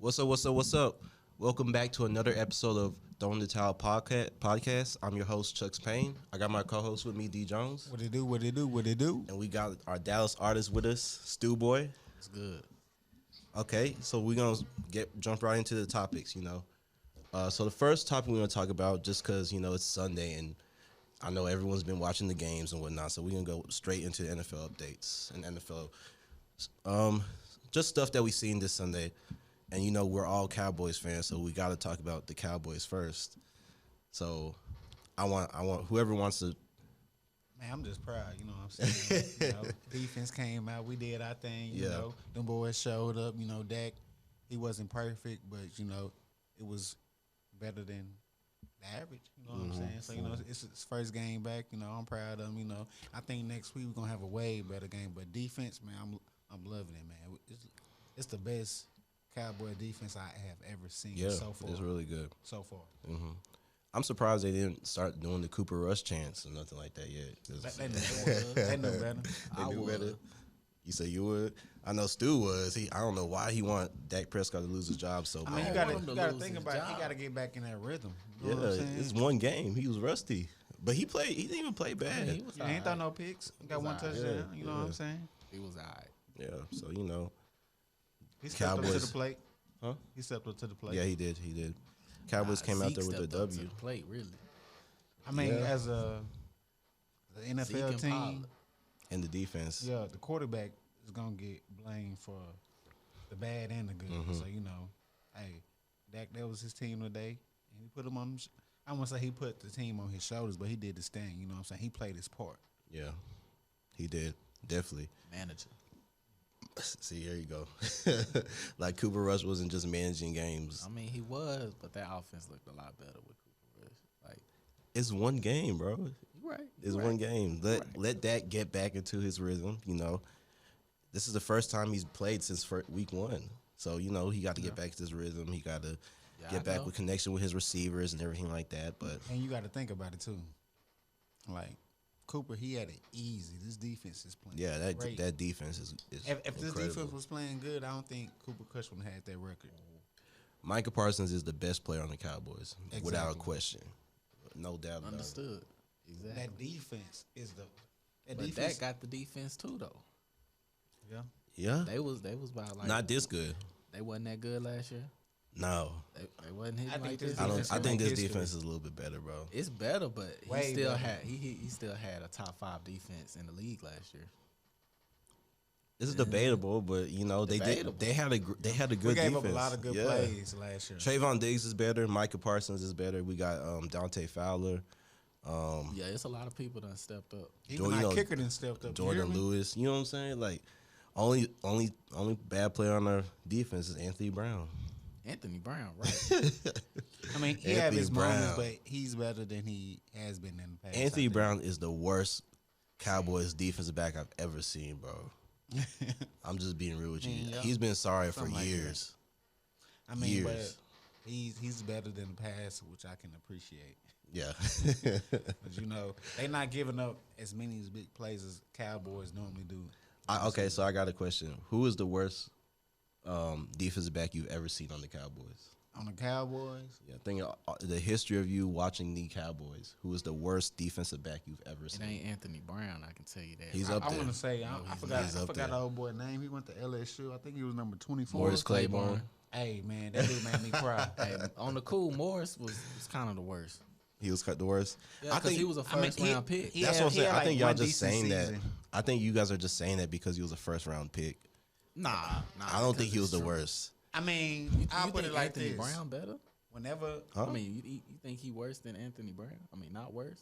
What's up? What's up? What's up? Welcome back to another episode of Throwing the Towel podcast. I'm your host Chuxpain. I got my co-host with me, Djones, What it do? What it do? What it do? and we got our Dallas artist with us, Stuboi. It's good. Okay, so we're gonna jump right into the topics. So the first topic we're gonna talk about, just because it's Sunday and I know everyone's been watching the games and whatnot, so we're gonna go straight into NFL updates and NFL, just stuff that we seen this Sunday. And we're all Cowboys fans, so we got to talk about the Cowboys first. So I want whoever wants to. Man, I'm just proud. You know what I'm saying? Defense came out. We did our thing. You know, them boys showed up. Dak, he wasn't perfect, but it was better than the average. You know what I'm saying? So it's his first game back. I'm proud of him. I think next week we're gonna have a way better game. But defense, man, I'm loving it, man. It's the best Cowboy defense I have ever seen so far. It's really good. So far. Mm-hmm. I'm surprised they didn't start doing the Cooper Rush chants or nothing like that yet. They know better. They knew better. You say you would? I know Stu was. I don't know why he want Dak Prescott to lose his job so bad. I mean, you got to think about it. He got to get back in that rhythm. You know what I'm saying? It's one game. He was rusty. But he didn't even play bad. He ain't throw no picks. Got one touchdown. You know what I'm saying? He was all right. Yeah, so he stepped up Cowboys. to the plate. Huh? He stepped up to the plate. Yeah, he did. Cowboys came out there with the W. To the plate, really. I mean, as the NFL team and the defense. Yeah, the quarterback is gonna get blamed for the bad and the good. Mm-hmm. So hey, Dak, that was his team today, and he put him on. I won't say he put the team on his shoulders, but he did his thing. You know what I'm saying? He played his part. Yeah, he did definitely. Manager. See, here you go. Like Cooper Rush wasn't just managing games. I mean, he was, but that offense looked a lot better with Cooper Rush. Like, it's one game, bro. you're right. It's one game. Let Dak get back into his rhythm. This is the first time he's played since week one. So he got to get back to his rhythm. He got to get back with connection with his receivers and everything like that. And you got to think about it too. Like Cooper, he had it easy. This defense is playing. Yeah, great. that defense is if this incredible. defense was playing good, I don't think Cooper Kush would have had that record. Micah Parsons is the best player on the Cowboys, without a question. No doubt about it. Understood. Exactly. That defense is But defense. that got the defense too, though. Yeah. Yeah. They was about like Not this good. They wasn't that good last year. No. They wasn't hitting I think like this this. I think this history. defense is a little bit better, bro. It's better, but he Way still better. had a top 5 defense in the league last year. This is debatable, but they had a good We gave defense. up a lot of good plays last year. Trayvon Diggs is better. Micah Parsons is better. We got Dante Fowler. Yeah, it's a lot of people that stepped up. Even our kicker done stepped up. Jordan Lewis. You know what I'm saying? Like only bad player on our defense is Anthony Brown. Anthony Brown, right? I mean, he have his moments, but he's better than he has been in the past. Anthony Brown is the worst Cowboys defensive back I've ever seen, bro. I'm just being real with you. Yeah. He's been sorry for Something like years. I mean, years. but he's better than the past, which I can appreciate. Yeah. But they not giving up as many big plays as Cowboys normally do. Okay, so I got a question. Who is the worst defensive back you've ever seen on the Cowboys? On the Cowboys? Yeah, think the history of you watching the Cowboys. Who is the worst defensive back you've ever It seen? ain't Anthony Brown, I can tell you that. He's up I there. want to say, I forgot there. the old boy name. He went to LSU. I think he was number 24. Morris Claiborne. Hey, man, that dude made me cry. Hey, on the cool, Morris was kind of the worst. He was cut the worst. Yeah, because he was a first round pick. That's what I'm saying. I think y'all one just decent saying that. season. I think you guys are just saying that because he was a first round pick. Nah. I don't think he was the worst. I mean, I'll put it think like Anthony this. Brown better? Whenever Huh? I mean, you think he worse than Anthony Brown? I mean, not worse?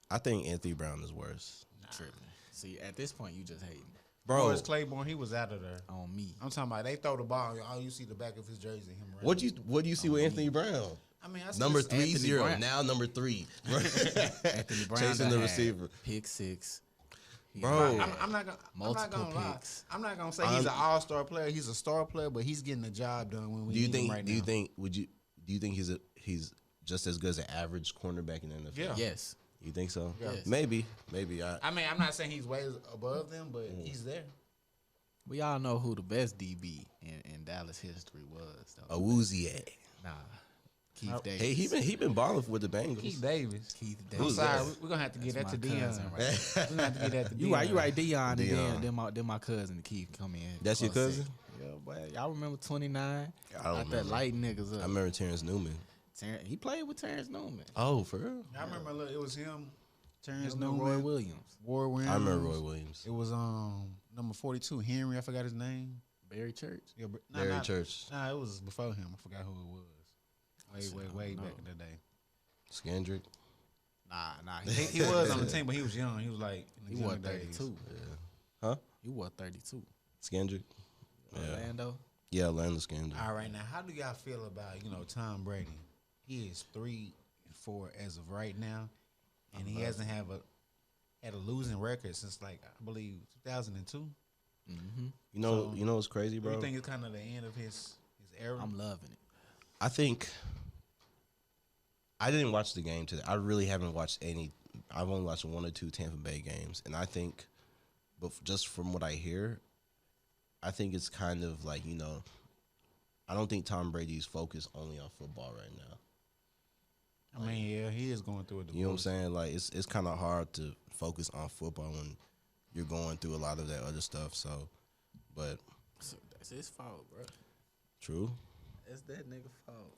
I think Anthony Brown is worse. Tripping. See, at this point, you just hating Bro, Morris Claiborne, he was out of there. on me. I'm talking about they throw the ball. All you see the back of his jersey. Him running. what do you see with Anthony Brown? I mean, I see Number this- 3-0, Brown. now number 3. Anthony Brown Chasing the done had receiver. Pick 6. He Bro. had I'm not multiple gonna lie. picks. I'm not gonna say he's an all-star player. He's a star player, but he's getting the job done when we need him right now. Do you think he's just as good as an average cornerback in the NFL? Yeah. Yes. You think so? Yeah. Yes. Maybe. I mean, I'm not saying he's way above them, but he's there. We all know who the best DB in Dallas history was, though. Awuzie. Nah, Keith Davis. Hey, he been balling with the Bengals. Keith Davis. Keith I'm Davis. sorry, we're gonna have to get that That's to my Dion. cousin right We're gonna have to get that to Dion. You right, Dion, Dion. and then my cousin Keith come in. That's your close cousin? second. Yeah, but y'all remember 29? I don't Out that remember. lighting niggas up. I remember Terrence Newman. He played with Terrence Newman. Oh, for real? I remember. Look, it was him, Terrence Him and Newman, Roy Williams, Ward Williams. I remember Roy Williams. It was number 42, Henry. I forgot his name. Barry Church. Yeah, Barry Church. Nah, it was before him. I forgot who it was. Way back in the day. Skendrick. Nah. He was on the team, but he was young. He was like in He his wore young days. 32. Huh? He wore 32. Skendrick. Yeah. Orlando. Yeah, Orlando Skendrick. All right, now how do y'all feel about Tom Brady? He is 3-4 as of right now, and he hasn't had a losing record since like I believe 2002. Mm-hmm. You know what's crazy, bro? You think it's kind of the end of his era? I'm loving it. I think I didn't watch the game today. I really haven't watched any. I've only watched 1 or 2 Tampa Bay games, and I think, but just from what I hear, I think it's kind of like I don't think Tom Brady's focused only on football right now. I mean, yeah, he is going through a divorce. You know what I'm saying? Like it's kind of hard to focus on football when you're going through a lot of that other stuff. So, but So that's his fault, bro. true, That's that nigga fault.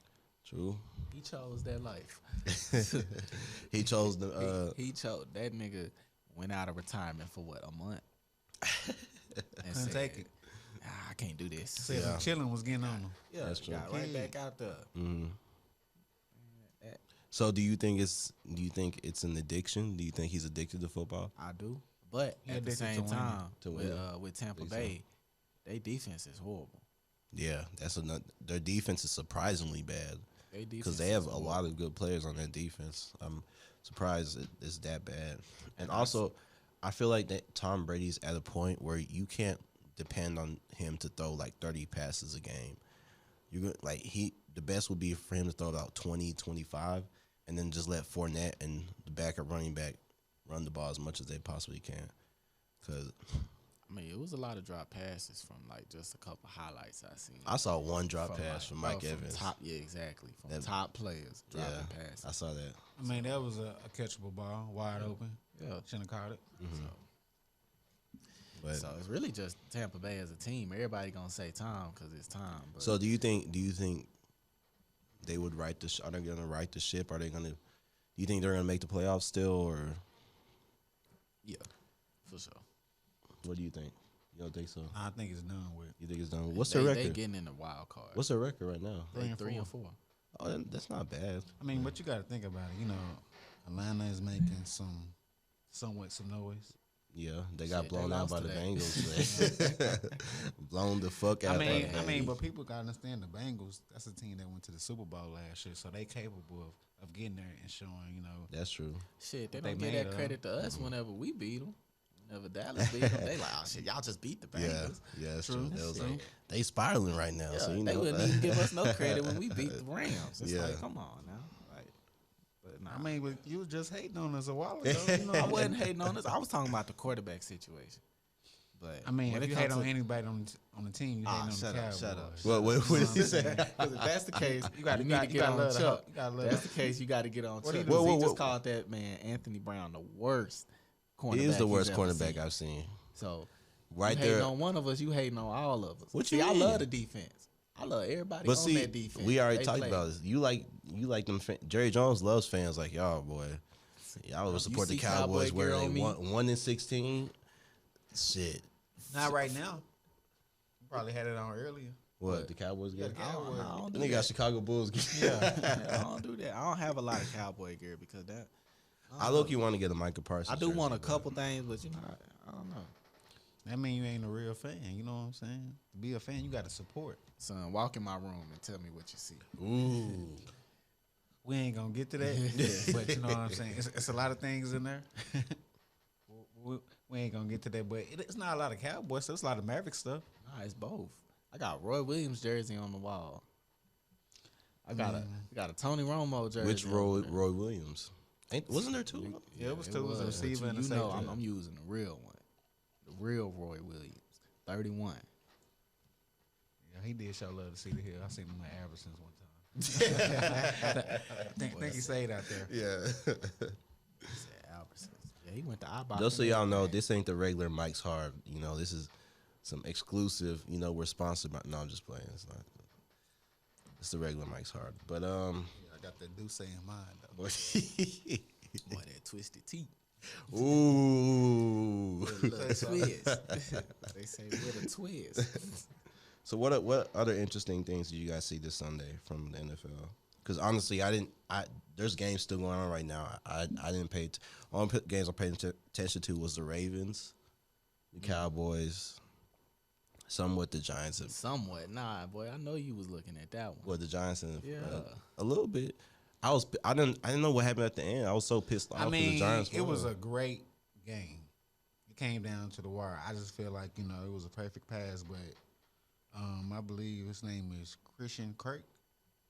true. He chose that life. He chose the. He chose that nigga. Went out of retirement for what, a month? And Couldn't take it. I can't do this. Said Yeah. chilling was getting on him. Yeah, That's true. got right back out there. Mhm. So do you think it's an addiction? Do you think he's addicted to football? I do, but He at the addicted to same winning. time, To with winning. with Tampa Think so. Bay, their defense is horrible. Yeah, that's another. Their defense is surprisingly bad They because defense they have is a horrible. lot of good players on their defense. I'm surprised it's that bad. And also, I feel like that Tom Brady's at a point where you can't depend on him to throw like 30 passes a game. You're like the best would be for him to throw about 20, 25, and then just let Fournette and the backup running back run the ball as much as they possibly can. Because I mean, it was a lot of drop passes from like just a couple highlights I seen. I saw one drop From, pass like, from Mike from Evans. Top, yeah, exactly. From That- top players dropping Yeah, passes. I saw that. I mean, that was a catchable ball, wide open. Yeah. Shouldn't have caught it. But So it's really just Tampa Bay as a team. Everybody gonna say Tom because it's Tom. But so do you think they would right the? Are they going to right the ship? Are they going to? Do you think they're going to make the playoffs still, or yeah, for sure. what do you think? You don't think so? I think it's done with. You think it's done? What's they, their They record? getting in the wild card. What's their record right now? They 3-4. 3-4. Oh, that's not bad. I mean, but you got to think about it. Atlanta is making somewhat some noise. Yeah, they got Shit, blown they out by lost the today. Bengals. Man. Blown the fuck out. I mean, by the Bengals. but people got to understand the Bengals. That's a team that went to the Super Bowl last year, so they capable of getting there and showing. That's true. Shit, they They don't give made that it, credit to us whenever we beat them. Whenever Dallas beat them, they like, oh shit, y'all just beat the Yeah, Bengals. yeah, that's True. true. That was True. like, they spiraling right now. Yeah, so they wouldn't even give us no credit when we beat the Rams. It's Yeah. like, come on now. Like, but nah. I mean, but you was just hating on us a while ago. I wasn't hating on this. I was talking about the quarterback situation. But I mean, when if it you hate comes on to- anybody on the team, you hating on the Cowboys. shut up. What did you say? Because if that's the case, You gotta- you you need to gotta get on love the Chuck. hope. You gotta love That's the- the case. You got to get on What Chuck. he do? Because he Whoa. just called that man Anthony Brown the worst cornerback. He is the he's worst ever cornerback seen. I've seen. So Right you hating there. on one of us, you hating on all of us. What See, you I mean? love the defense. I love everybody But on see, that defense. we already They talked play. about this. You like them. Jerry Jones loves fans like y'all, boy. Y'all would support the see Cowboy Cowboys where gear they on me? 1-16. Shit. Not right now. You probably had it on earlier. What the Cowboys get? the Cowboys. I don't do They that. got Chicago Bulls. Yeah, I don't do that. I don't have a lot of Cowboy gear because that. I look, you want to get a Micah Parsons. I do jersey, want a but- couple things, but I don't know. That mean you ain't a real fan. You know what I'm saying? To be a fan, you got to support. Son, walk in my room and tell me what you see. Ooh. We ain't gonna get to that, but you know what I'm saying. It's a lot of things in there. we ain't gonna get to that, but it's not a lot of Cowboys. So it's a lot of Maverick stuff. Nah, it's both. I got Roy Williams jersey on the wall. I got a Tony Romo jersey. Which over there. Roy Williams? Wasn't there two? Yeah, it was two. It was a But receiver and a you know, safety. I'm using the real one, the real Roy Williams. 31. Yeah, he did show love to see the hill. I seen him at Albertsons one time. think he stayed out there. Yeah. Yeah, he went to Ibach. Just so y'all know, this ain't the regular Mike's Hard. You know, this is some exclusive. You know, we're sponsored by. No, I'm just playing. It's not. It's the regular Mike's Hard. But Yeah, I got that Duce in mind though. Boy, that twisted teeth. Ooh. With a little twist. They say with a twist. So what other interesting things did you guys see this Sunday from the NFL? Because honestly, there's games still going on right now. I didn't pay. Only games I paid attention to was the Ravens, the Cowboys, somewhat the Giants. Somewhat, nah, boy. I know you was looking at that one. Well, the Giants and Yeah. a little bit. I didn't know what happened at the end. I was so pissed off. I mean, the Giants it won. was a great game. It came down to the wire. I just feel like it was a perfect pass, but I believe his name is Christian Kirk.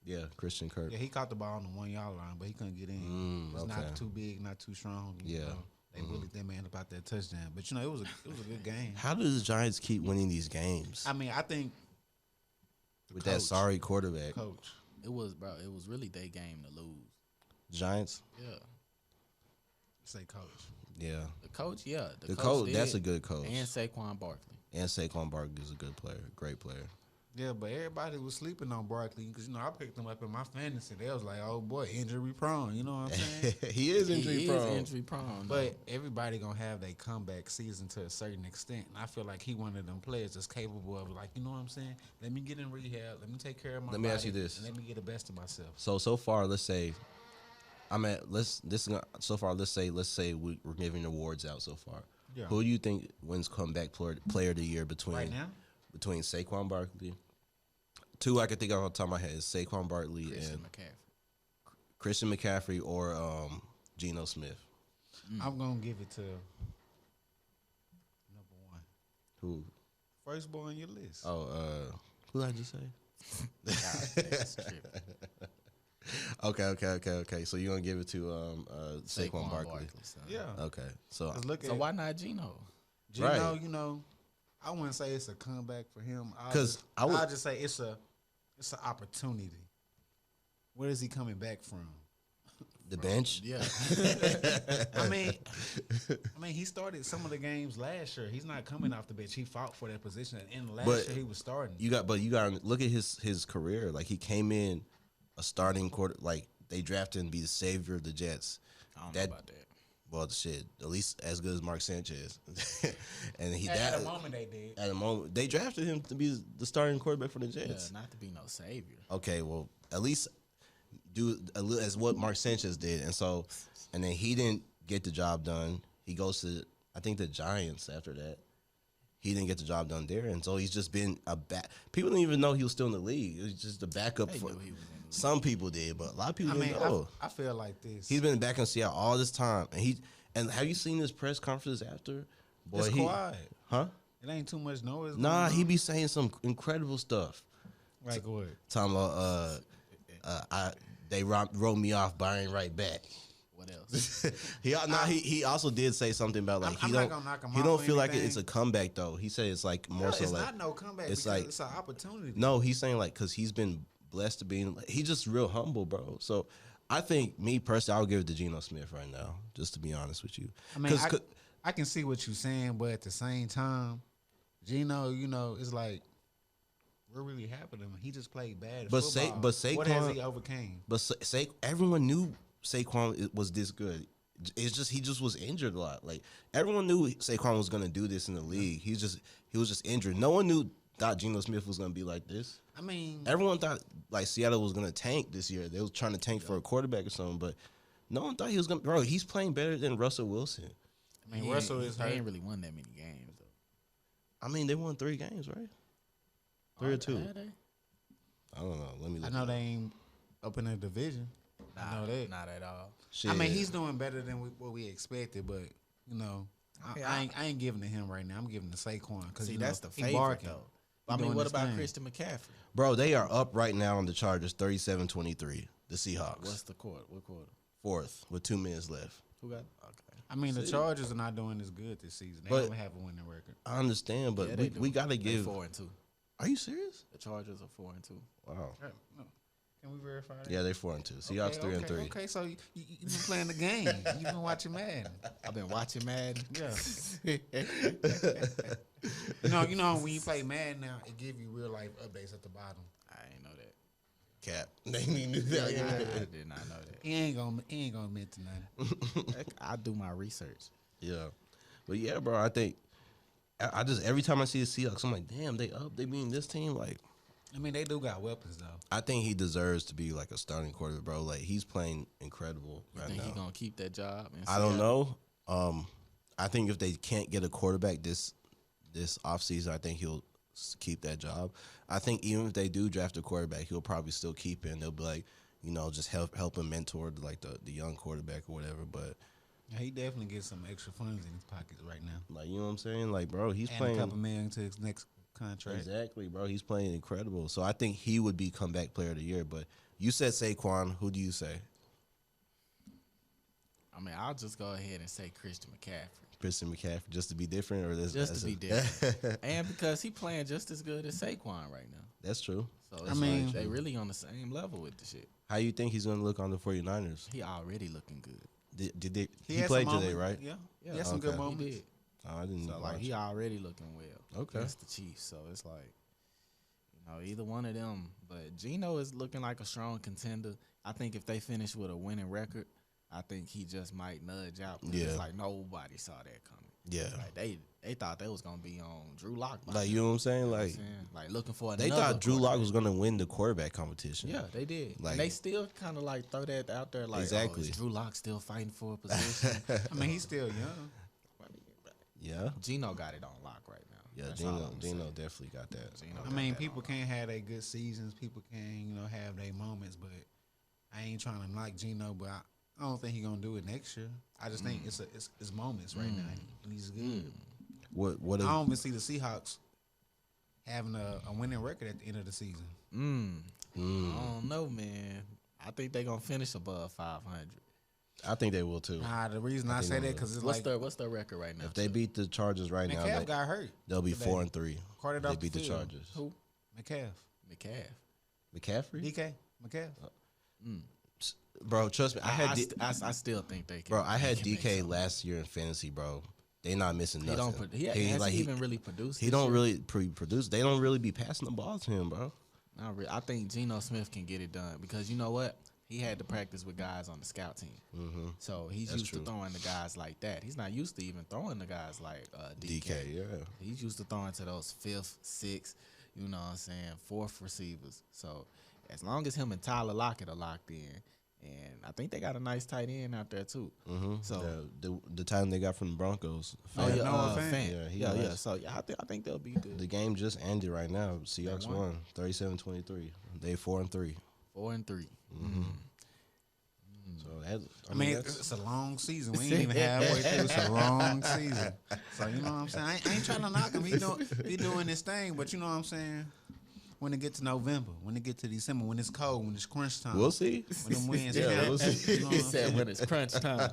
Yeah, Christian Kirk. Yeah, he caught the ball on the 1 yard line, but he couldn't get in. It's okay. not too big, not too strong. You know. They bullied that man about that touchdown. But it was a good game. How do the Giants keep winning these games I mean, I think with that sorry quarterback? coach. It was really their game to lose. Giants. Yeah. Say coach. Yeah. The coach, yeah. The coach. did. That's a good coach. And Saquon Barkley. And Saquon Barkley is a good player, great player. Yeah, but everybody was sleeping on Barkley because I picked him up in my fantasy. They was like, "Oh boy, injury prone." You know what I'm saying? He is injury prone. He is injury prone. But everybody gonna have their comeback season to a certain extent, and I feel like he one of them players that's capable of like, you know what I'm saying? Let me get in rehab. Let me take care of my. Let me ask body, you this. and let me get the best of myself. So far, let's say let's say we're giving awards out so far. Yeah. Who do you think wins comeback player of the year between Right now, Saquon Barkley? Two I can think of off the top of my head is Saquon Barkley and Christian McCaffrey or Geno Smith. I'm gonna give it to number one, Who? first boy on your list. Oh, who did I just say? That's tripping. Okay. So you're gonna give it to Saquon Barkley. son. Yeah. Okay. So 'Cause look So at why not Geno? Gino, Right. I wouldn't say it's a comeback for him. 'Cause I'll just say it's an opportunity. Where is he coming back from? the bench. Yeah. I mean, he started some of the games last year. He's not coming off the bench. He fought for that position, and last But year he was starting. You got to look at his career. Like he came in a starting quarter. Like they drafted him to be the savior of the Jets. I don't know about that. Well, shit, at least as good as Mark Sanchez. And At the moment they did. At the moment they drafted him to be the starting quarterback for the Jets. Yeah, not to be no savior. Okay, well, at least do as what Mark Sanchez did, and then he didn't get the job done. He goes to I think the Giants after that. He didn't get the job done there, and so he's just been a back. People didn't even know he was still in the league. It was just a backup They for. knew he was in the league. Some people did, but a lot of people didn't know. I feel like this. He's been back in Seattle all this time, and have you seen his press conferences after? Boy, It's quiet. Huh? It ain't too much noise. Nah, going he on. be saying some incredible stuff. like what? Talking about they wrote me off, but I ain't right back. What else? He also did say something about like I'm he not don't gonna knock him he off don't or feel like anything. it's a comeback though. He said it's like more so It's like not no comeback. it's It's like- it's an opportunity. no. He's saying like because he's been blessed to be. He's just real humble, bro. So I think me personally, I'll give it to Geno Smith right now, just to be honest with you. I mean, I can see what you're saying, but at the same time, Gino, it's like what really happened to him. He just played bad. But football. but Saquon, what has he overcame? But everyone knew Saquon was this good. It's just he just was injured a lot. Like everyone knew Saquon was gonna do this in the league. He was just injured. No one thought Geno Smith was gonna be like this. I mean, Everyone thought like Seattle was gonna tank this year. They was trying to tank for a quarterback or something, but no one thought he was gonna. Bro, he's playing better than Russell Wilson. Russell is They hurt. ain't really won that many games though. I mean, they won 3 games, right? 3 or 2. Had they? I don't know. Let me I look. know they ain't up in the division. I know that. Not at all. Shit. I mean, he's doing better than what we expected, but I ain't giving to him right now. I'm giving to Saquon because See, that's the he favorite barking. though. He I mean, doing what his about thing. Christian McCaffrey? Bro, they are up right now on the Chargers, 37-23. The Seahawks, What's the quarter? What quarter? 4th with 2 minutes left. Who got? Okay. I mean, the Chargers are not doing as good this season. They don't have a winning record. I understand, but we gotta give 4-2. Are you serious? The Chargers are 4-2. Wow. No. Can we verify that? Yeah, they're 4-2. Seahawks 3-3. Okay, so you've been playing the game. You've been watching Madden. I've been watching Madden. Yeah. you know when you play Madden now, it gives you real life updates at the bottom. I ain't know that. Cap. They knew that. I did not know that. He ain't gonna admit to nothing. I do my research. Yeah, but yeah, bro. I think I just every time I see the Seahawks, I'm like, damn, they up. They beating this team. Like, I mean, they do got weapons though. I think he deserves to be like a starting quarterback, bro. Like he's playing incredible You right think now. he gonna keep that job? I don't know. I think if they can't get a quarterback this offseason, I think he'll keep that job. I think even if they do draft a quarterback, he'll probably still keep it. And they'll be like, just help him mentor like the young quarterback or whatever. But yeah, he definitely gets some extra funds in his pockets right now. like, you know what I'm saying? Like, bro, he's and playing a couple million to his next contract. Exactly, bro. He's playing incredible. So I think he would be comeback player of the year. But you said Saquon. Who do you say? I mean, I'll just go ahead and say Christian McCaffrey. Christian McCaffrey, just to be different, or Just to be different, and because he playing just as good as Saquon right now. That's true. So it's like they really on the same level with the shit. How you think he's going to look on the 49ers? He already looking good. Did they? He played today, right? Yeah, Yeah, he had some good okay. moments. He did. Oh, I didn't So like watch. he already looking well. Okay. Against the Chiefs. So it's like, either one of them. But Geno is looking like a strong contender. I think if they finish with a winning record, I think he just might nudge out. Yeah. It's like nobody saw that coming. Yeah. Like they thought they was gonna be on Drew Lock. Like, you know what I'm saying? Like, like looking for they another thought Drew Lock quarterback. was going to win the quarterback competition. Yeah, they did. Like- And they still kind of like throw that out there. Like, Exactly. is Drew Lock still fighting for a position? I mean, he's still young. Yeah. Geno got it on lock right now. Yeah, That's all I'm Dino saying. definitely got that. Geno I got mean, that people on can't have their good seasons. People can, have their moments, but I ain't trying to knock Geno, but I don't think he's gonna do it next year. I just think it's moments right now, and he's good. What? I don't even see the Seahawks having a winning record at the end of the season. I don't know, man. I think they're gonna finish above 500. I think they will too. The reason I say that because it's What's their record right now? If they beat the Chargers right now, McCaff got hurt. they'll be today. 4-3. Carted They off the beat the field. Chargers. Who? McCaff. McCaff. McCaffrey, DK. McCaff. bro. Trust me, I still think they can. bro. I had they can make DK something. last year in fantasy, bro. They not missing He nothing. don't. Has he even really produced? He this don't year? really produce. They don't really be passing the ball to him, bro. Not really. I think Geno Smith can get it done because you know what? He had to practice with guys on the scout team. Mm-hmm. So he's That's used true. to throwing the guys like that. He's not used to even throwing the guys like DK, yeah. He's used to throwing to those fifth, sixth, fourth receivers. So as long as him and Tyler Lockett are locked in, and I think they got a nice tight end out there too. Mm-hmm. So the time they got from the Broncos. oh yeah, Noah Fant. Fant. Yeah, he yeah. nice. So yeah, I think they'll be good. The game just ended right now. Seahawks won. won 37-23. They 4-3. 4-3. So that's, I mean, it's a long season. We ain't even halfway through. It's a long season. So you know what I'm saying? I ain't trying to knock him. He doing this thing, but you know what I'm saying? When it get to November, when it get to December, when it's cold, when it's crunch time, we'll see. when them wins Yeah, count, we'll see. you know what He I'm said saying? when it's crunch time,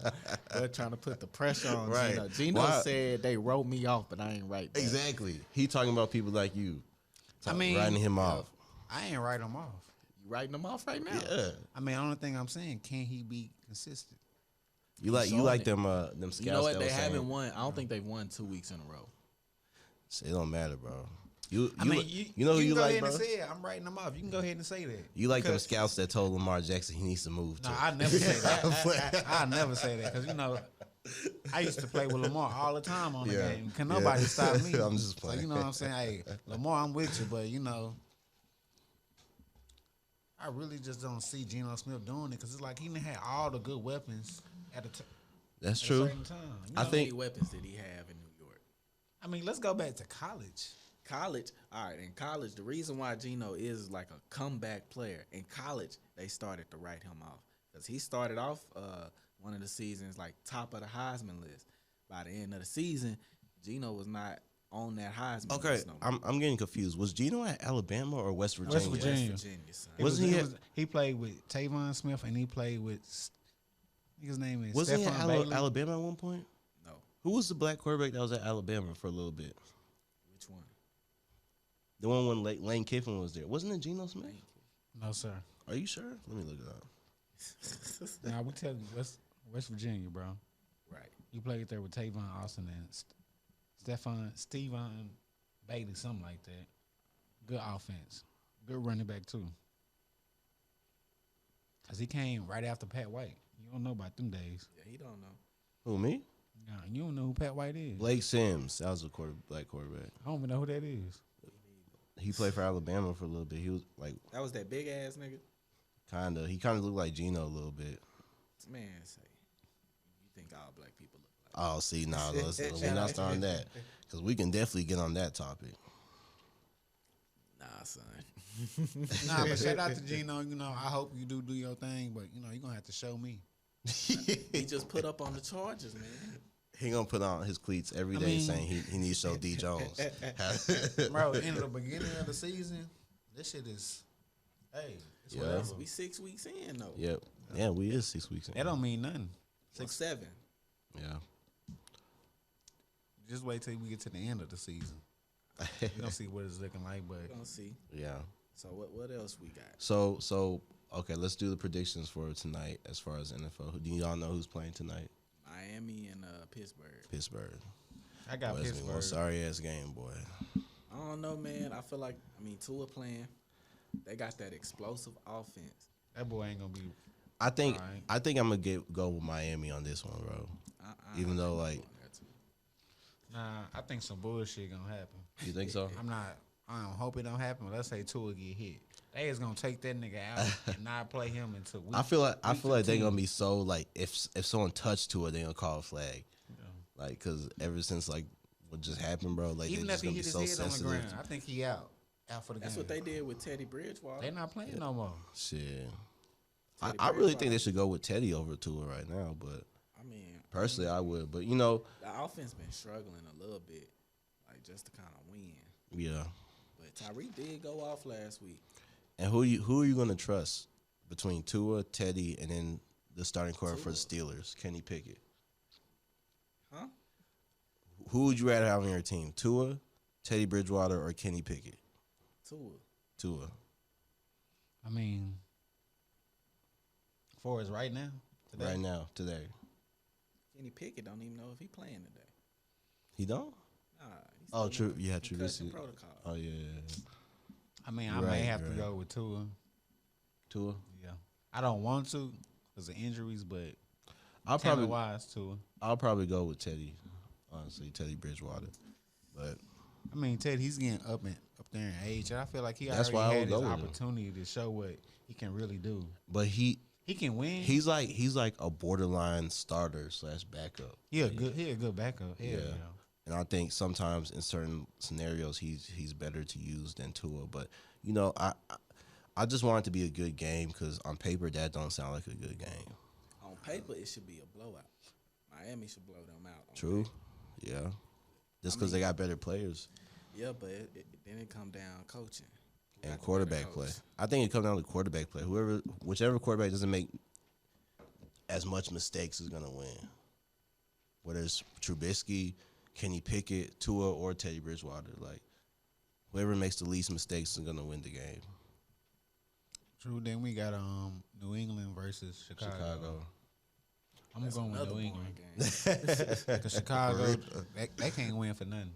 they're trying to put the pressure on Right. Geno. Geno Why? said they wrote me off, but I ain't right. Back. Exactly. He talking about people like you. I mean, writing him off. I ain't write him off. You writing them off right now? Yeah. I mean, the only thing I'm saying, can he be consistent? You like showing it. them scouts. You know what? that They was saying- haven't won. I don't think they've won 2 weeks in a row. It don't matter, bro. You I mean, know who you you can go like, ahead bro? and say it. I'm writing him off. You can go ahead and say that. You like them Because- scouts that told Lamar Jackson he needs to move No, to. I never say that. I never say that because I used to play with Lamar all the time on the Yeah. game. Can nobody stop me? I'm just So playing. you know what I'm saying? Hey, Lamar, I'm with you, but I really just don't see Geno Smith doing it because it's like he done had all the good weapons at a That's at true. a certain time. I How think- many weapons did he have in New York? I mean, let's go back to college. College, all right. In college, the reason why Geno is like a comeback player in college, they started to write him off because he started off one of the seasons like top of the Heisman list. By the end of the season, Geno was not on that Heisman Okay, list no more. I'm getting confused. Was Geno at Alabama or West Virginia? West Virginia. West Virginia, son. Wasn't he at- He played with Tavon Smith and he played with His name is Wasn't he Stephon at Bailey. Alabama at one point? No. Who was the black quarterback that was at Alabama for a little bit? Which one? The one when Lane Kiffin was there. Wasn't it Geno Smith? No, sir. Are you sure? Let me look it up. Nah, we tell you West Virginia, bro. Right. You played there with Tavon Austin and Stephon Bailey, something like that. Good offense. Good running back, too. Because he came right after Pat White. You don't know about them days. Yeah, he don't know. Who, me? Nah, you don't know who Pat White is. Blake Sims. That was a black quarterback. I don't even know who that is. He played for Alabama for a little bit. He was like That was that big ass nigga. kinda. He kinda looked like Geno a little bit. Man, say you think all black people look like? Oh, see, now we're not starting that because we can definitely get on that topic. Nah, son. Nah, but shout out to Geno. You know, I hope you do your thing, but you know, you're gonna have to show me. He just put up on the charges, man. He gonna put on his cleats every day, saying he needs to show D Jones. Bro, in the beginning of the season, this shit is, hey, it's Yeah. whatever. We 6 weeks in though. Yep. Yeah, we is 6 weeks in. That don't mean nothing. Or 7. Yeah. Just wait till we get to the end of the season. We don't see what it's looking like, but We gonna see. Yeah. So what else we got? So okay, let's do the predictions for tonight as far as NFL. Do y'all know who's playing tonight? Miami and Pittsburgh. Pittsburgh. I got Boy, it's gonna be one Pittsburgh. sorry ass game, boy. I don't know, man. I feel like Tua playing. They got that explosive offense. That boy ain't gonna be. I think Alright. I'm gonna go with Miami on this one, bro. Even though, like, Nah, I think some bullshit gonna happen. you think so? I don't hope it don't happen. But let's say Tua get hit. They is gonna take that nigga out and not play him until week. I feel like they're 15. gonna be so like if someone touched to it, they gonna call a flag. Like, cause ever since like what just happened, bro, like Even they if just he gonna be hit his so head sensitive. on the ground, I think he out for the That's game. what they did with Teddy Bridgewater. They not playing no more. Shit. Teddy I really Bridgewater. think they should go with Teddy over Tua right now, but I mean, personally I would. But you know, the offense been struggling a little bit, like just to kind of win. yeah. But Tyreek did go off last week. And who are you gonna trust between Tua, Teddy, and then the starting quarterback for the Steelers, Kenny Pickett? Huh? Who would you rather have on your team, Tua, Teddy Bridgewater, or Kenny Pickett? Tua. I mean, for us right now, today, Right now, today. Kenny Pickett don't even know if he playing today. He don't? Nah, he's Oh, still true. in Yeah, true. concussion This is- protocol. Oh yeah. I mean, I Right, may have right. to go with Tua. Tua. Yeah, I don't want to because of injuries, but I'll talent probably wise, Tua. go with Teddy. Honestly, Teddy Bridgewater. But I mean, Ted, he's getting up there in age, and I feel like he That's already why I had would his go with him. opportunity to show what he can really do. he He can win. he's like a borderline starter / backup. He a good backup. Hell Yeah. yeah. And I think sometimes in certain scenarios he's better to use than Tua. But you know, I just want it to be a good game because on paper that don't sound like a good game. On paper, it should be a blowout. Miami should blow them out. on True. paper. Yeah. Just because they got better players Yeah, but then it come down coaching Who and got the quarterback better play. coach? I think it comes down to quarterback play. Whichever quarterback doesn't make as much mistakes is gonna win. Whether it's Trubisky, Kenny Pickett, Tua, or Teddy Bridgewater, like whoever makes the least mistakes is gonna win the game. True. Then we got New England versus Chicago. I'm That's going with another New boring England game. because Chicago they can't win for nothing.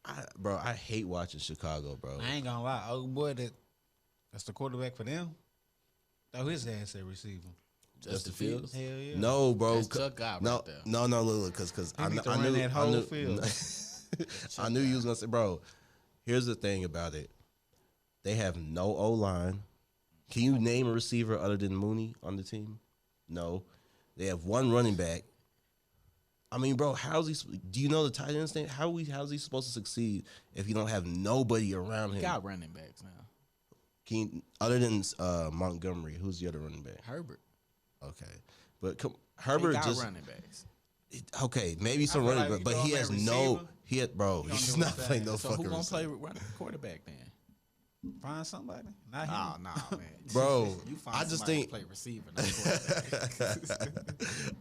I hate watching Chicago, bro. I ain't gonna lie. Oh boy, that's the quarterback for them. Throw his ass at receiver. Justin Fields? Hell yeah. No, bro. That's Chuck Guy no, right there. no, look, because He I need to knew run that whole I knew, field. I knew you was gonna say, bro. Here's the thing about it: they have no O line. Can you name a receiver other than Mooney on the team? No. They have one running back. I mean, bro, how's he? Do you know the tight end's name? How's he supposed to succeed if you don't have nobody around him? Got running backs now. Other than Montgomery, who's the other running back? Herbert. Okay, but They Herbert got just running backs. okay. Maybe some feel running like back, you but he throw him has at no. receiver, He had bro. gonna He's do not his playing thing. no So fucking who gonna play receiver. running quarterback then? Find somebody. Not him. Oh, nah, man. Bro, You find I just somebody think- to play receiver, not quarterback.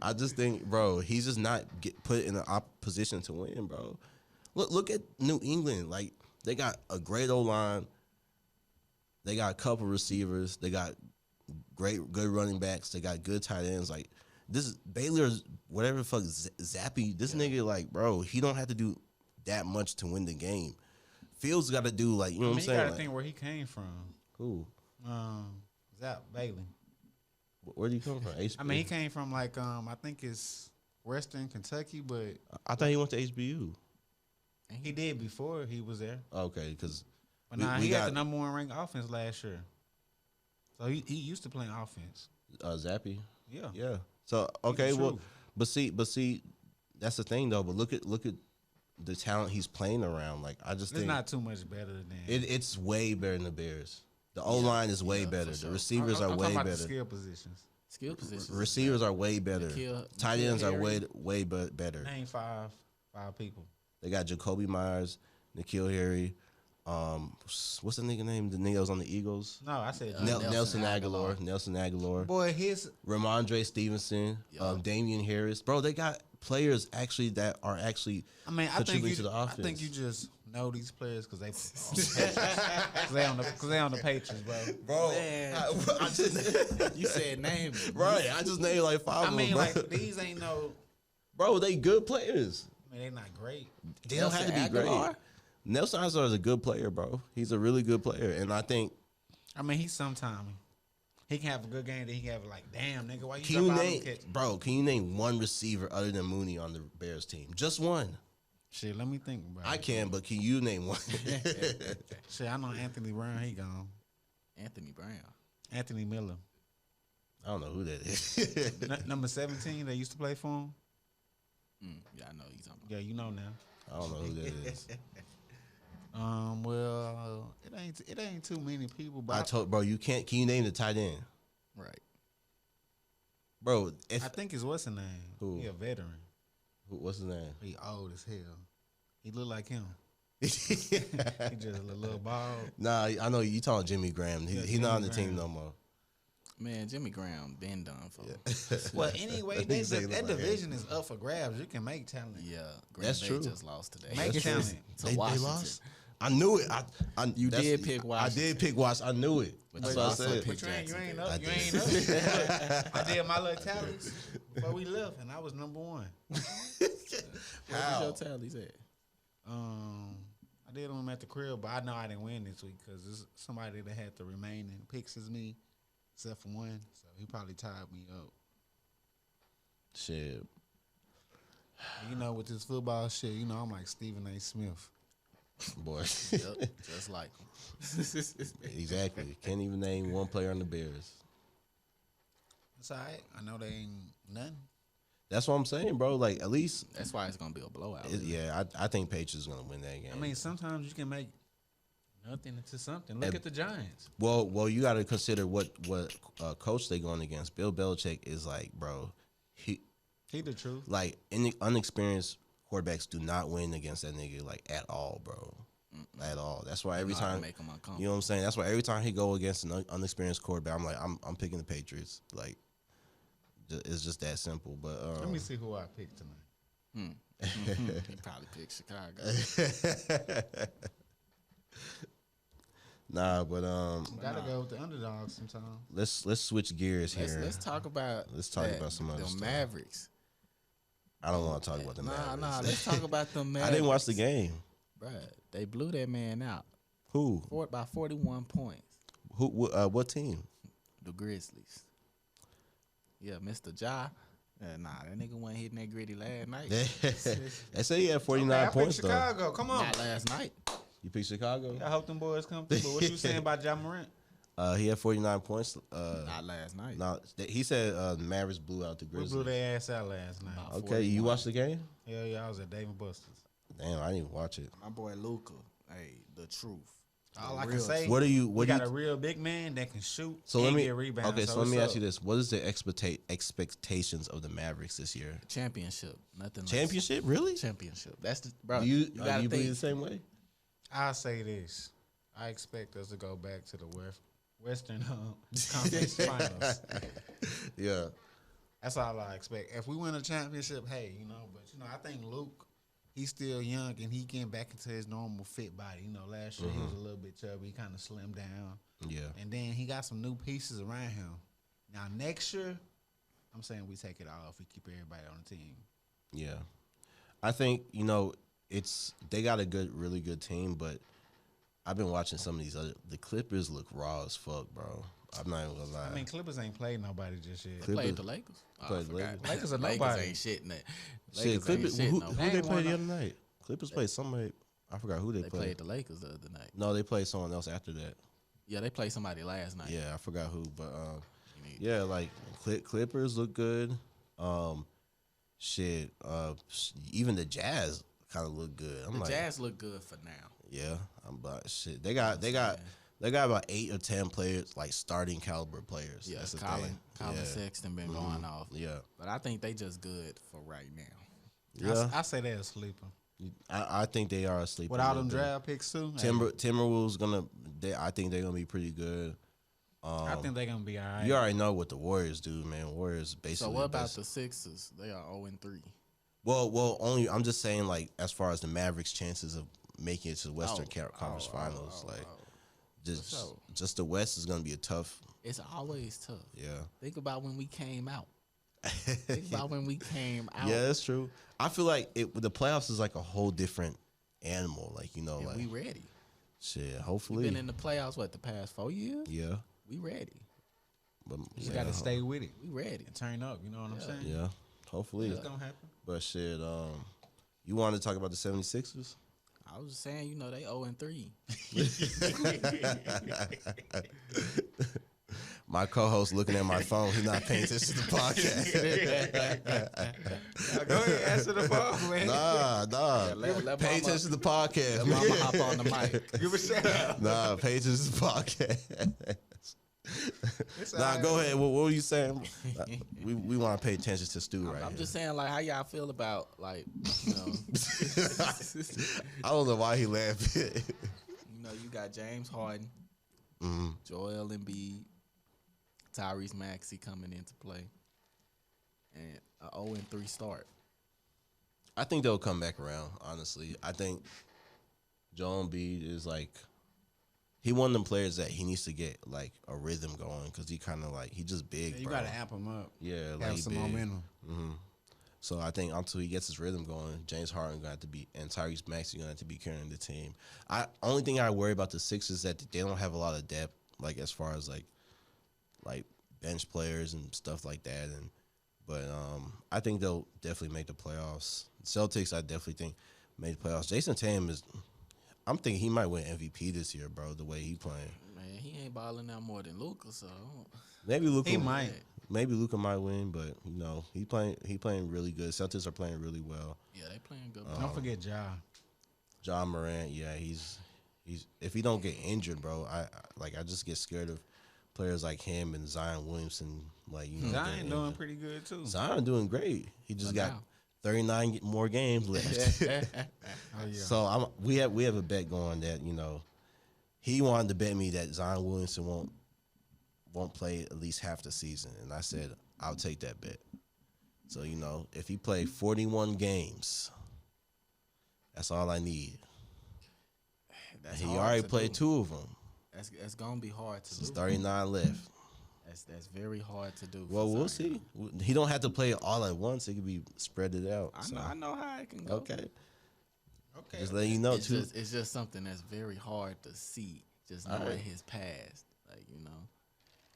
I just think, bro, he's just not put in a position to win, bro. Look at New England. Like, they got a great O-line. They got a couple receivers. They got good running backs. They got good tight ends. Like, this Baylor's whatever the fuck Zappy. This nigga, like, bro, he don't have to do that much to win the game. Fields got to do, like, you know what I'm saying? You got to Like, think where he came from. who? Zap Bailey. Where did he come from? HBU? I mean, he came from like I think it's Western Kentucky, but I thought he went to HBU. he did before he was there. Okay, because But now he got the number 1 ranked offense last year. So he used to playing offense. Zappy. Yeah. Yeah. So okay, well, truth. but see, that's the thing though. But look at the talent he's playing around. Like, I just It's think not too much better than it's way better than the Bears. The O line is way better. sure. The receivers are I'm way talking about better. the skill positions. Skill position. Receivers are way better. Tight ends are Harry. way better. Name five people. They got Jacoby Myers, N'Keal Harry. What's the nigga name? The nigga that was on the Eagles. No, I said Nelson Aguilar. Nelson Aguilar. Boy, his Ramondre Stevenson. Damian Harris. Bro, they got players actually that are actually I mean, I think contributing you, to the I offense. think you just know these players because they on the Patriots, bro. Bro, Man. I just You said name. right. I just named like 5 I of mean, them, bro. like these ain't no. Bro, they good players. I mean, they not great. They don't have to be Aguilar? great. Nelson Aguilar is a good player, bro. He's a really good player, and I think I mean, he's sometime he can have a good game. Then he can have like, damn nigga, why you can you drop out name, them catch? bro? Can you name one receiver other than Mooney on the Bears team? Just one. Shit, let me think about I it. can, but can you name one? Shit, I know Anthony Brown. He gone. Anthony Brown. Anthony Miller, I don't know who that is. number 17. They used to play for him. Yeah, I know you talking about. Yeah, you know now. I don't know who that is. Well, it ain't too many people, but I told bro, you can't. Can you name the tight end, Right. bro? If I think it's what's his name. Who? He a veteran. what's his name? He old as hell. He look like him. He just a little bald. Nah, I know you talking Jimmy Graham. Yeah, He's not on the Jimmy team Graham. no more. Man, Jimmy Graham been done for. Well, anyway, That nigga say he look that like division is up for grabs. You can make talent. Yeah, Green That's Bay true. just lost today. Make That's talent. true. To They Washington. lost. I knew it. You that's- did pick Washington. I did pick Washington. I knew it. But That's you what I also said. picked But you ain't Jacksonville. up. I You did. ain't up. I did my little tallies before we left, and I was number 1. What How? was your tallies at? I did them at the crib, but I know I didn't win this week because there's somebody that had the remaining picks as me, except for one. So he probably tied me up. Shit. You know, with this football shit, you know, I'm like Stephen A. Smith. Boy. Yep, just like him. Exactly. Can't even name one player on the Bears. It's all right. I know they ain't nothing. That's what I'm saying, bro. Like, at least, That's why it's gonna be a blowout. yeah, I think Patriots going to win that game. I mean, sometimes you can make nothing into something. Look And- at the Giants. Well, you got to consider what coach they going against. Bill Belichick is like, bro, he He the truth. like unexperienced quarterbacks do not win against that nigga like at all, bro. At all. That's why every Know how to time, make 'em uncomfortable. you know what I'm saying. That's why every time he go against an unexperienced quarterback, I'm like, I'm picking the Patriots. Like, it's just that simple. But Let me see who I picked tonight. He probably picked Chicago. nah, but Gotta go with the underdogs sometimes. let's switch gears here. Let's talk about. Let's talk about some other the stuff. Mavericks. I don't want to talk about the Mavericks. Nah. Let's talk about the Mavericks. I didn't watch the game. Bruh, they blew that man out Who? by 41 points. Who? What team? The Grizzlies. Yeah, Mr. Ja. Nah, that nigga wasn't hitting that gritty last night. They say he had 49 I picked points though. Chicago. Come on. Not last night. You picked Chicago. I hope them boys come through. But what you saying about Ja Morant? He had 49 points. Not last night. No, he said the Mavericks blew out the We blew Grizzlies. their ass out last night. About Okay, you 41. watched the game? Hell yeah, I was at Dave and Buster's. Damn, I didn't even watch it. My boy Luca. Hey, the truth. All The I can real say, What do you? we What do got you? a real big man that can shoot So and let me. get rebounds. Okay, so let me what's ask you up? this: what is the expectations of the Mavericks this year? Championship. Nothing less. Championship, really? Championship. That's the bro. Do you gotta believe the think. same way? I'll say this. I expect us to go back to the Western Conference Finals. Yeah. That's all I expect. If we win a championship, hey, but I think Luke, he's still young and he getting back into his normal fit body. Last year he was a little bit chubby, he kind of slimmed down. Yeah. And then he got some new pieces around him. Now next year, I'm saying we take it all if we keep everybody on the team. Yeah. I think, they got a really good team, but I've been watching some of the Clippers look raw as fuck, bro. I'm not even gonna lie. I mean, Clippers ain't played nobody just yet. They played the Lakers. Played the Lakers. Lakers are Lakers nobody. ain't shit in that. Shit, Clippers. Who They they ain't played won the other night? Clippers played somebody. I forgot who they They played. played the Lakers the other night. No, they played someone else after that. Yeah, they played somebody last night. Yeah, I forgot who, but yeah, like Clippers look good. Even the Jazz kind of look good. The Jazz look good for now. Yeah, but shit, they got about 8 or 10 players, like starting caliber players. Yeah, that's the Colin thing. Sexton been going off. Yeah, but I think they just good for right now. yeah. I say they're a sleeper. I think they are asleep. With all them draft picks too. Timberwolves I think they're gonna be pretty good. I think they're gonna be all right. You already know what the Warriors do, man. Warriors basically. So what about the Sixers? They are 0-3. Well, I'm just saying, like, as far as the Mavericks' chances of making it to the Western Conference Finals, just the West is gonna be a tough. It's always tough. Yeah. Think about when we came out. Think about when we came out. Yeah, that's true. I feel like the playoffs is like a whole different animal. Like, like we ready. Shit, hopefully. We've been in the playoffs the past 4 years? Yeah. We ready. But you gotta stay with it. We ready. And turn up, you know what I'm saying? Yeah. Hopefully. It's gonna happen. But shit, you wanted to talk about the 76ers? I was just saying, they 0-3. My co-host looking at my phone. He's not paying attention to the podcast. Go ahead, answer the phone, man. Nah. Pay attention to the podcast. Let mama hop on the mic. Give a shout out. Nah, pay attention to the podcast. Nah, go ahead. What were you saying? We want to pay attention to Stu right I'm here. just saying, like, how y'all feel about, like, I don't know why he laughed. You got James Harden, Joel Embiid, Tyrese Maxey coming into play, and a 0-3 start. I think they'll come back around, honestly. I think Joel Embiid is like, he one of them players that he needs to get like a rhythm going because he kind of like, he just big, You bro. gotta amp him up. Yeah, like Have some big. momentum. So I think until he gets his rhythm going, James Harden gonna have to be, and Tyrese Maxey gonna have to be carrying the team. Only thing I worry about the Sixers is that they don't have a lot of depth, like as far as like bench players and stuff like that. But I think they'll definitely make the playoffs. Celtics, I definitely think made the playoffs. Jason Tatum I'm thinking he might win MVP this year, bro. The way he playing. Man, he ain't balling out more than Luka, so Maybe Luka. He might. Maybe Luka might win, but he playing really good. Celtics are playing really well. Yeah, they playing good. Don't forget Ja. Ja Morant, yeah, he's if he don't get injured, bro, I just get scared of players like him and Zion Williamson, Zion doing pretty good too. Zion doing great. He just got now. 39 more games left. Oh, yeah. So we have a bet going that he wanted to bet me that Zion Williamson won't play at least half the season, and I said I'll take that bet. So if he played 41 games, that's all I need. That's He hard already to played do. 2 of them. That's gonna be hard to There's do. 39 left. That's very hard to do. Well, for we'll Zion. see. He don't have to play it all at once. It could be spread it out. I know how it can go. Okay. Okay. Just letting you know It's too. it's just something that's very hard to see. Just All knowing right. his past,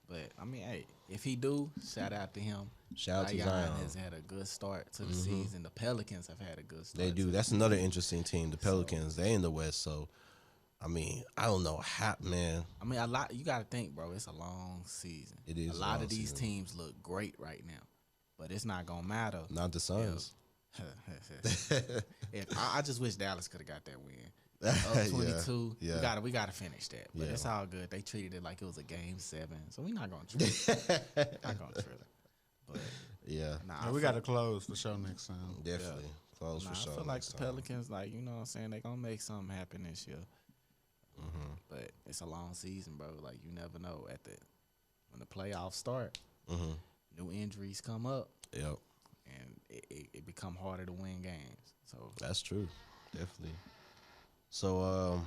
But I mean, hey, if he do, shout out to him. Shout out to Zion Zion. has had a good start to the season. The Pelicans have had a good start. They do. to That's the another season. interesting team. The Pelicans. They in the West. So, I mean, I don't know how, man. I mean, a lot. You got to think, bro. It's a long season. It is A a lot long of these season. teams look great right now, but it's not gonna matter. Not the Suns. I just wish Dallas could have got that win. Up 22. Yeah. We gotta finish that. But Yeah. it's all good. They treated it like it was a game 7, so we're not gonna trip. Not gonna trip. But Yeah. nah, We gotta close the show next time. Definitely. Close Nah, for sure. I feel like next the time. Pelicans, you know what I'm saying, they gonna make something happen this year. But it's a long season, bro. Like you never know when the playoffs start, new injuries come up. Yep. And it become harder to win games. So that's true, definitely. So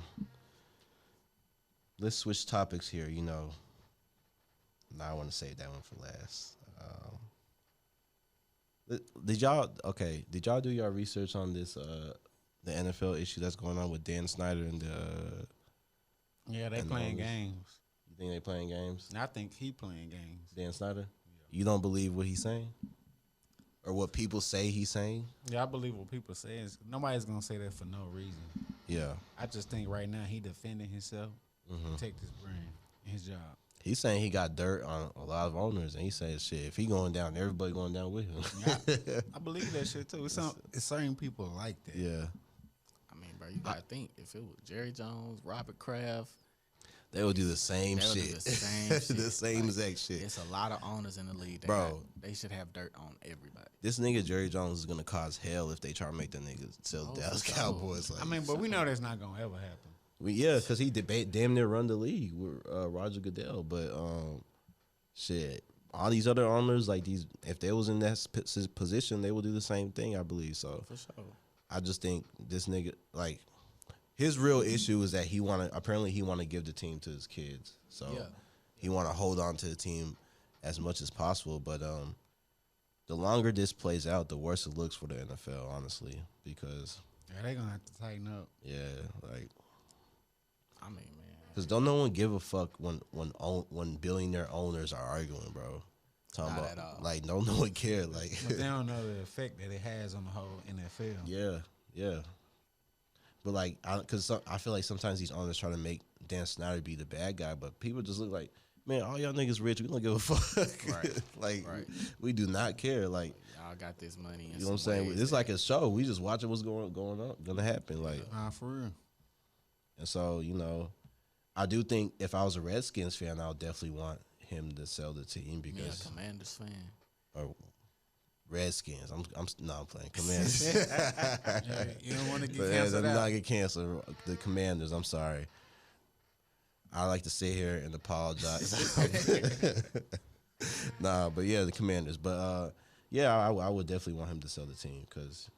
let's switch topics here. You know, now I want to save that one for last. Did y'all do your research on this the NFL issue that's going on with Dan Snyder and the? Yeah, they and playing owners? games. You think they playing games? I think he playing games. Dan Snyder. You don't believe what he's saying, or what people say he's saying? Yeah, I believe what people say. Nobody's gonna say that for no reason. Yeah. I just think right now he defending himself, protect his brand, and his job. He's saying he got dirt on a lot of owners, and he says, "Shit, if he going down, everybody going down with him." I believe that shit too. It's certain people like that. Yeah, I mean, bro, you gotta think if it was Jerry Jones, Robert Kraft, they would do the same they would do shit, the same shit. the same exact shit. It's a lot of owners in the league, Bro. They should have dirt on everybody. This nigga Jerry Jones is gonna cause hell if they try to make the niggas sell the Dallas for sure. Cowboys. Like, I mean, but we know that's not gonna ever happen. because he damn near run the league with Roger Goodell, but shit. All these other owners, like these, if they was in that position, they would do the same thing. I believe so. For sure. I just think this nigga, like, his real issue is that he want to give the team to his kids. So he want to hold on to the team as much as possible. But the longer this plays out, the worse it looks for the NFL, honestly, because they gonna have to tighten up. Yeah, like, I mean, man, because don't no one give a fuck when billionaire owners are arguing, bro. Talking Not about at all. like no one care, like But they don't know the effect that it has on the whole NFL. yeah. But like, because I feel like sometimes these owners try to make Dan Snyder be the bad guy, but people just look like, man, all y'all niggas rich. We don't give a fuck. Right. Like, Right. we do not care. Like, y'all got this money. you know what I'm saying? It's like a show. We just watching what's going on, gonna happen. Like, For real. and so, you know, I do think if I was a Redskins fan, I would definitely want him to sell the team because Commanders fan. or Redskins. I'm playing Commanders. You don't want to get But canceled I'm out. not get canceled. The Commanders. I'm sorry. I like to sit here and apologize. Nah, but yeah, the Commanders. But yeah, I would definitely want him to sell the team because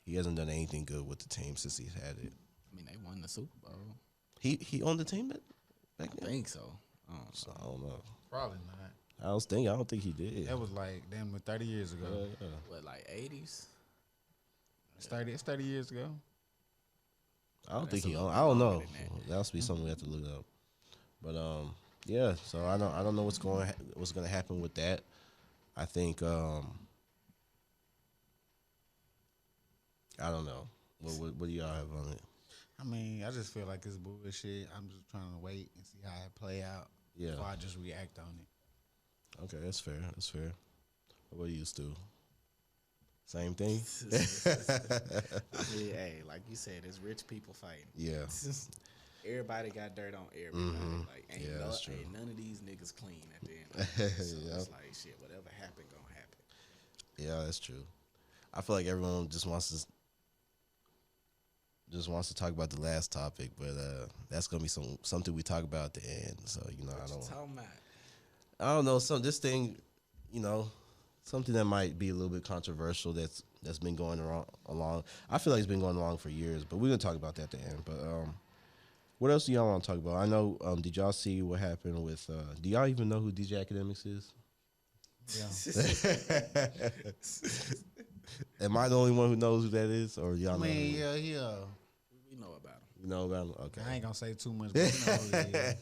he hasn't done anything good with the team since he's had it. I mean, they won the Super Bowl. He owned the team back I then. think so. So, I don't know. Probably not. I don't think he did. That was like damn 30 years ago. Yeah. What, like 80s? It's 30 years ago. I don't think That's he a owned. little I don't know. longer than that. That must be something we have to look up. But yeah. So I don't know what's going to happen with that. I think I don't know. What do y'all have on it? I mean, I just feel like it's bullshit. I'm just trying to wait and see how it play out. Yeah. Before I just react on it. Okay, that's fair. That's fair. What do you do? Same thing. I mean, hey, like you said, it's rich people fighting. Yeah. Everybody got dirt on everybody. Like, Yeah, that's true. ain't none of these niggas clean at the end of the day. So Yep. it's like, shit, whatever happened, gonna happen. Yeah, that's true. I feel like everyone just wants to talk about the last topic, but that's gonna be something we talk about at the end. So you know, What you talking about? I don't know. This thing, you know, something that might be a little bit controversial that's been going along. I feel like it's been going along for years, but we're gonna talk about that at the end. But what else do y'all want to talk about? I know. Did y'all see what happened with? Do y'all even know who DJ Academics is? Yeah. Am I the only one who knows who that is, or y'all I mean, know? yeah. We know about him. You know about him? Okay. I ain't gonna say too much, but you know who he is.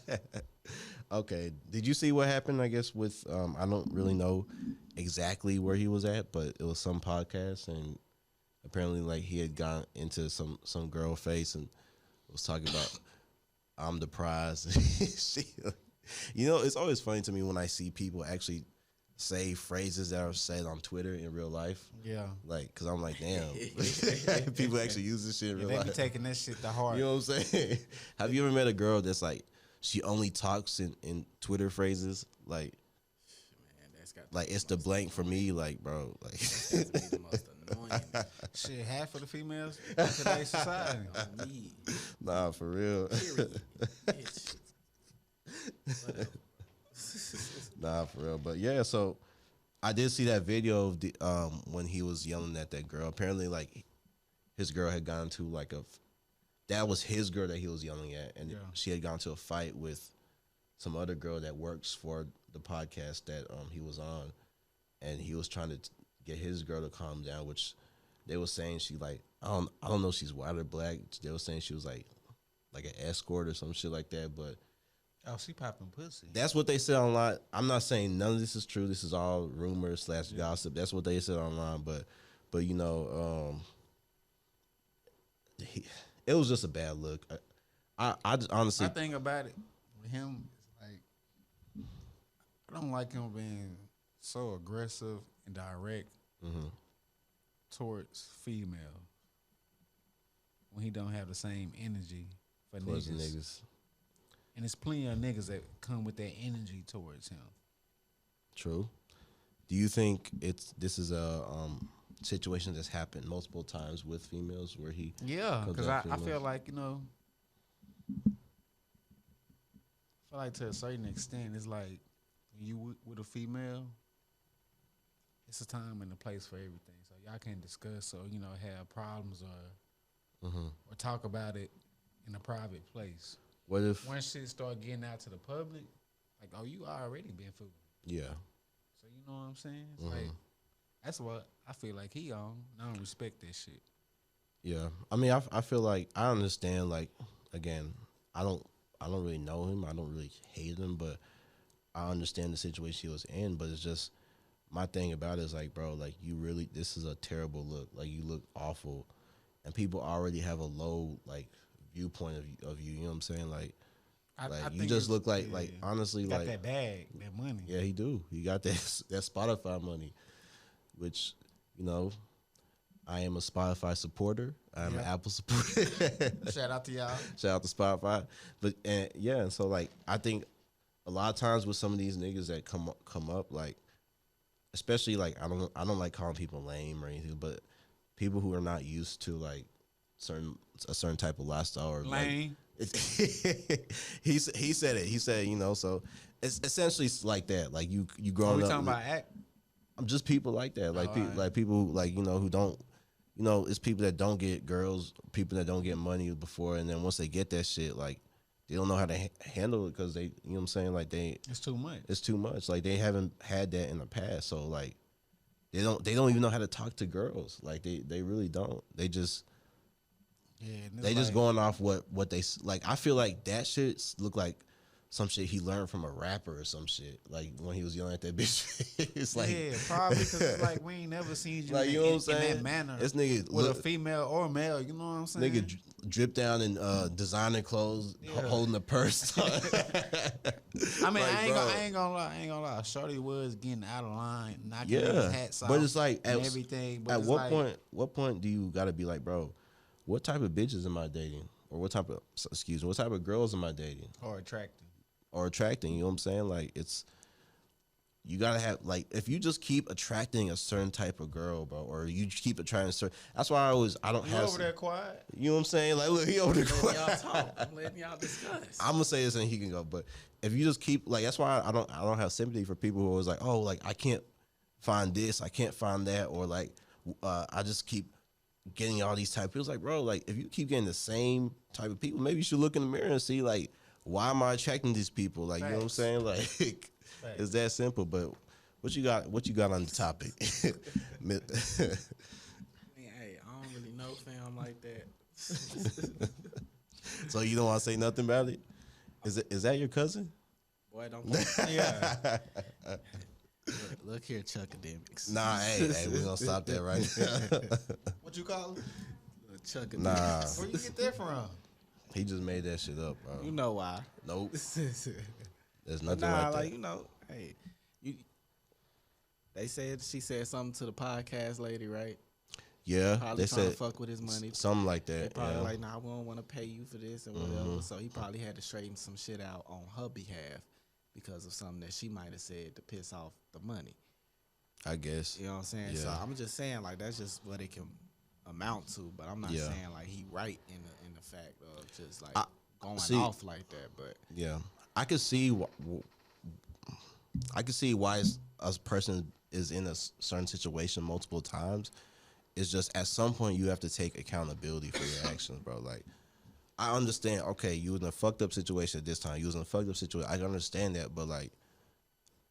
Okay. Did you see what happened? I guess with I don't really know exactly where he was at, but it was some podcast, and apparently, like, he had gone into some girl face and was talking about I'm the prize. You know, it's always funny to me when I see people actually say phrases that are said on Twitter in real life. Yeah. Like, because I'm like, damn, people actually use this shit in real They be life. taking that shit to heart. You know what I'm saying? Have you ever met a girl that's like, she only talks in Twitter phrases? Like, Man, like it's the blank for me. Like, bro, like That's got to be the most annoying. Shit, half of the females in today's society. On me. nah, for real. Period. Bitch. Whatever. Nah, for real. But yeah, so I did see that video of the when he was yelling at that girl. Apparently, like his girl had gone to like that was his girl that he was yelling at, and she had gone to a fight with some other girl that works for the podcast that he was on, and he was trying to get his girl to calm down, which they were saying she like I don't know if she's white or black. They were saying she was like an escort or some shit like that, but. Oh, she popping pussy. That's what they said online. I'm not saying none of this is true. This is all rumors / gossip. That's what they said online. But you know, it was just a bad look. I just honestly. My thing about it with him is like I don't like him being so aggressive and direct towards female when he don't have the same energy for niggas. And there's plenty of niggas that come with that energy towards him. True. Do you think this is a situation that's happened multiple times with females where he? Yeah, because I feel like, you know, I feel like to a certain extent, it's like when you with a female, it's a time and a place for everything. So y'all can discuss or, you know, have problems or talk about it in a private place. What if once shit start getting out to the public, like, oh, you already been fooling. Yeah. So you know what I'm saying? It's like that's what I feel like he on. I don't respect that shit. Yeah. I mean, I feel like I understand. Like, again, I don't really know him. I don't really hate him, but I understand the situation he was in. But it's just my thing about it is like, bro, like this is a terrible look. Like you look awful, and people already have a low like viewpoint of you. You know what I'm saying? Like I you just look like honestly he got like that bag, that money. Yeah, he do. He got that Spotify money, which you know. I am a Spotify supporter. I'm an Apple supporter. Shout out to y'all. Shout out to Spotify. But and so like I think a lot of times with some of these niggas that come up, like especially like I don't like calling people lame or anything, but people who are not used to like a certain type of lifestyle or lame. Like, he said it. He said, you know, so it's essentially like that. Like you growing up. Talking about act? I'm just people like that. Like like people like, you know, who don't. You know, it's people that don't get girls, people that don't get money before, and then once they get that shit, like, they don't know how to handle it because they, you know what I'm saying? Like, it's too much. It's too much. Like, they haven't had that in the past, so, like, they don't even know how to talk to girls. Like, they really don't. They just, just going off what they, like, I feel like that shit look like some shit he learned from a rapper or some shit. Like when he was yelling at that bitch, it's like probably because it's like we ain't never seen you, like, you know what I'm saying? In that manner. This nigga with a female or male, you know what I'm saying? Nigga drip down in designer clothes, holding a purse. I mean, like, I ain't gonna lie. Shorty was getting out of line, knocking his hats off, but it's like everything. But at what point do you gotta be like, bro, what type of bitches am I dating, or what type of girls am I dating, or attracting, you know what I'm saying? Like, you gotta have, like, if you just keep attracting a certain type of girl, bro, or you keep attracting a certain, that's why I don't have. You over there quiet? You know what I'm saying? Like, look, he over there quiet. Y'all talk. I'm letting y'all discuss. I'm gonna say this and he can go, but if you just keep, like, that's why I don't have sympathy for people who are always like, oh, like, I can't find this, I can't find that, or like, I just keep getting all these type of people. It's like, bro, like, if you keep getting the same type of people, maybe you should look in the mirror and see, like, why am I attracting these people? Like, you know what I'm saying? Like, it's that simple. But what you got on the topic? Hey, I don't really know fam like that. So you don't want to say nothing about it? Is that your cousin? Boy, don't. Yeah. Look here, Chuckademics. Nah, hey, we gonna stop that right now. What you call it? Chuckademics. Nah. Where you get that from? He just made that shit up, bro. You know why? Nope. There's nothing like that. You know, hey, she said something to the podcast lady, right? Yeah, probably they said fuck with his money, something like that. They probably like, nah, we don't want to pay you for this and whatever. So he probably had to straighten some shit out on her behalf, because of something that she might have said to piss off the money. I guess. You know what I'm saying? Yeah. So I'm just saying like that's just what it can amount to. But I'm not Yeah. saying like he right in the fact of just like going see- off like that. But Yeah, I could see. I could see why a person is in a certain situation multiple times. It's just at some point you have to take accountability for your actions, bro. Like, I understand. Okay, you was in a fucked up situation at this time. You was in a fucked up situation. I understand that, but like,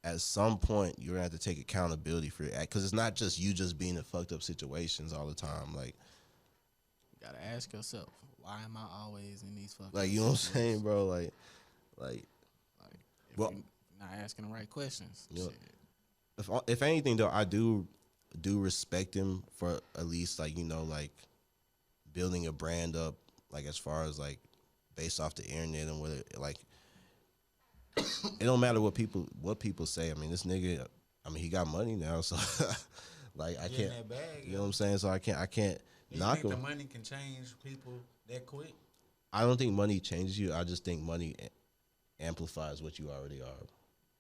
at some point you're gonna have to take accountability for your act, because it's not just you just being in fucked up situations all the time. Like, you gotta ask yourself, why am I always in these fucking you know what I'm situations? saying, bro? Like, If well, you're not asking the right questions. Yeah. Shit. if anything though, I do respect him for at least like, you know, like building a brand up, like as far as like based off the internet, and whether like it don't matter what people say. I mean, this nigga, I mean, he got money now, so like I can't, that bag, you know what I'm saying? So I can't you knock think him. the money can change people that quick? I don't think money changes you. I just think money amplifies what you already are.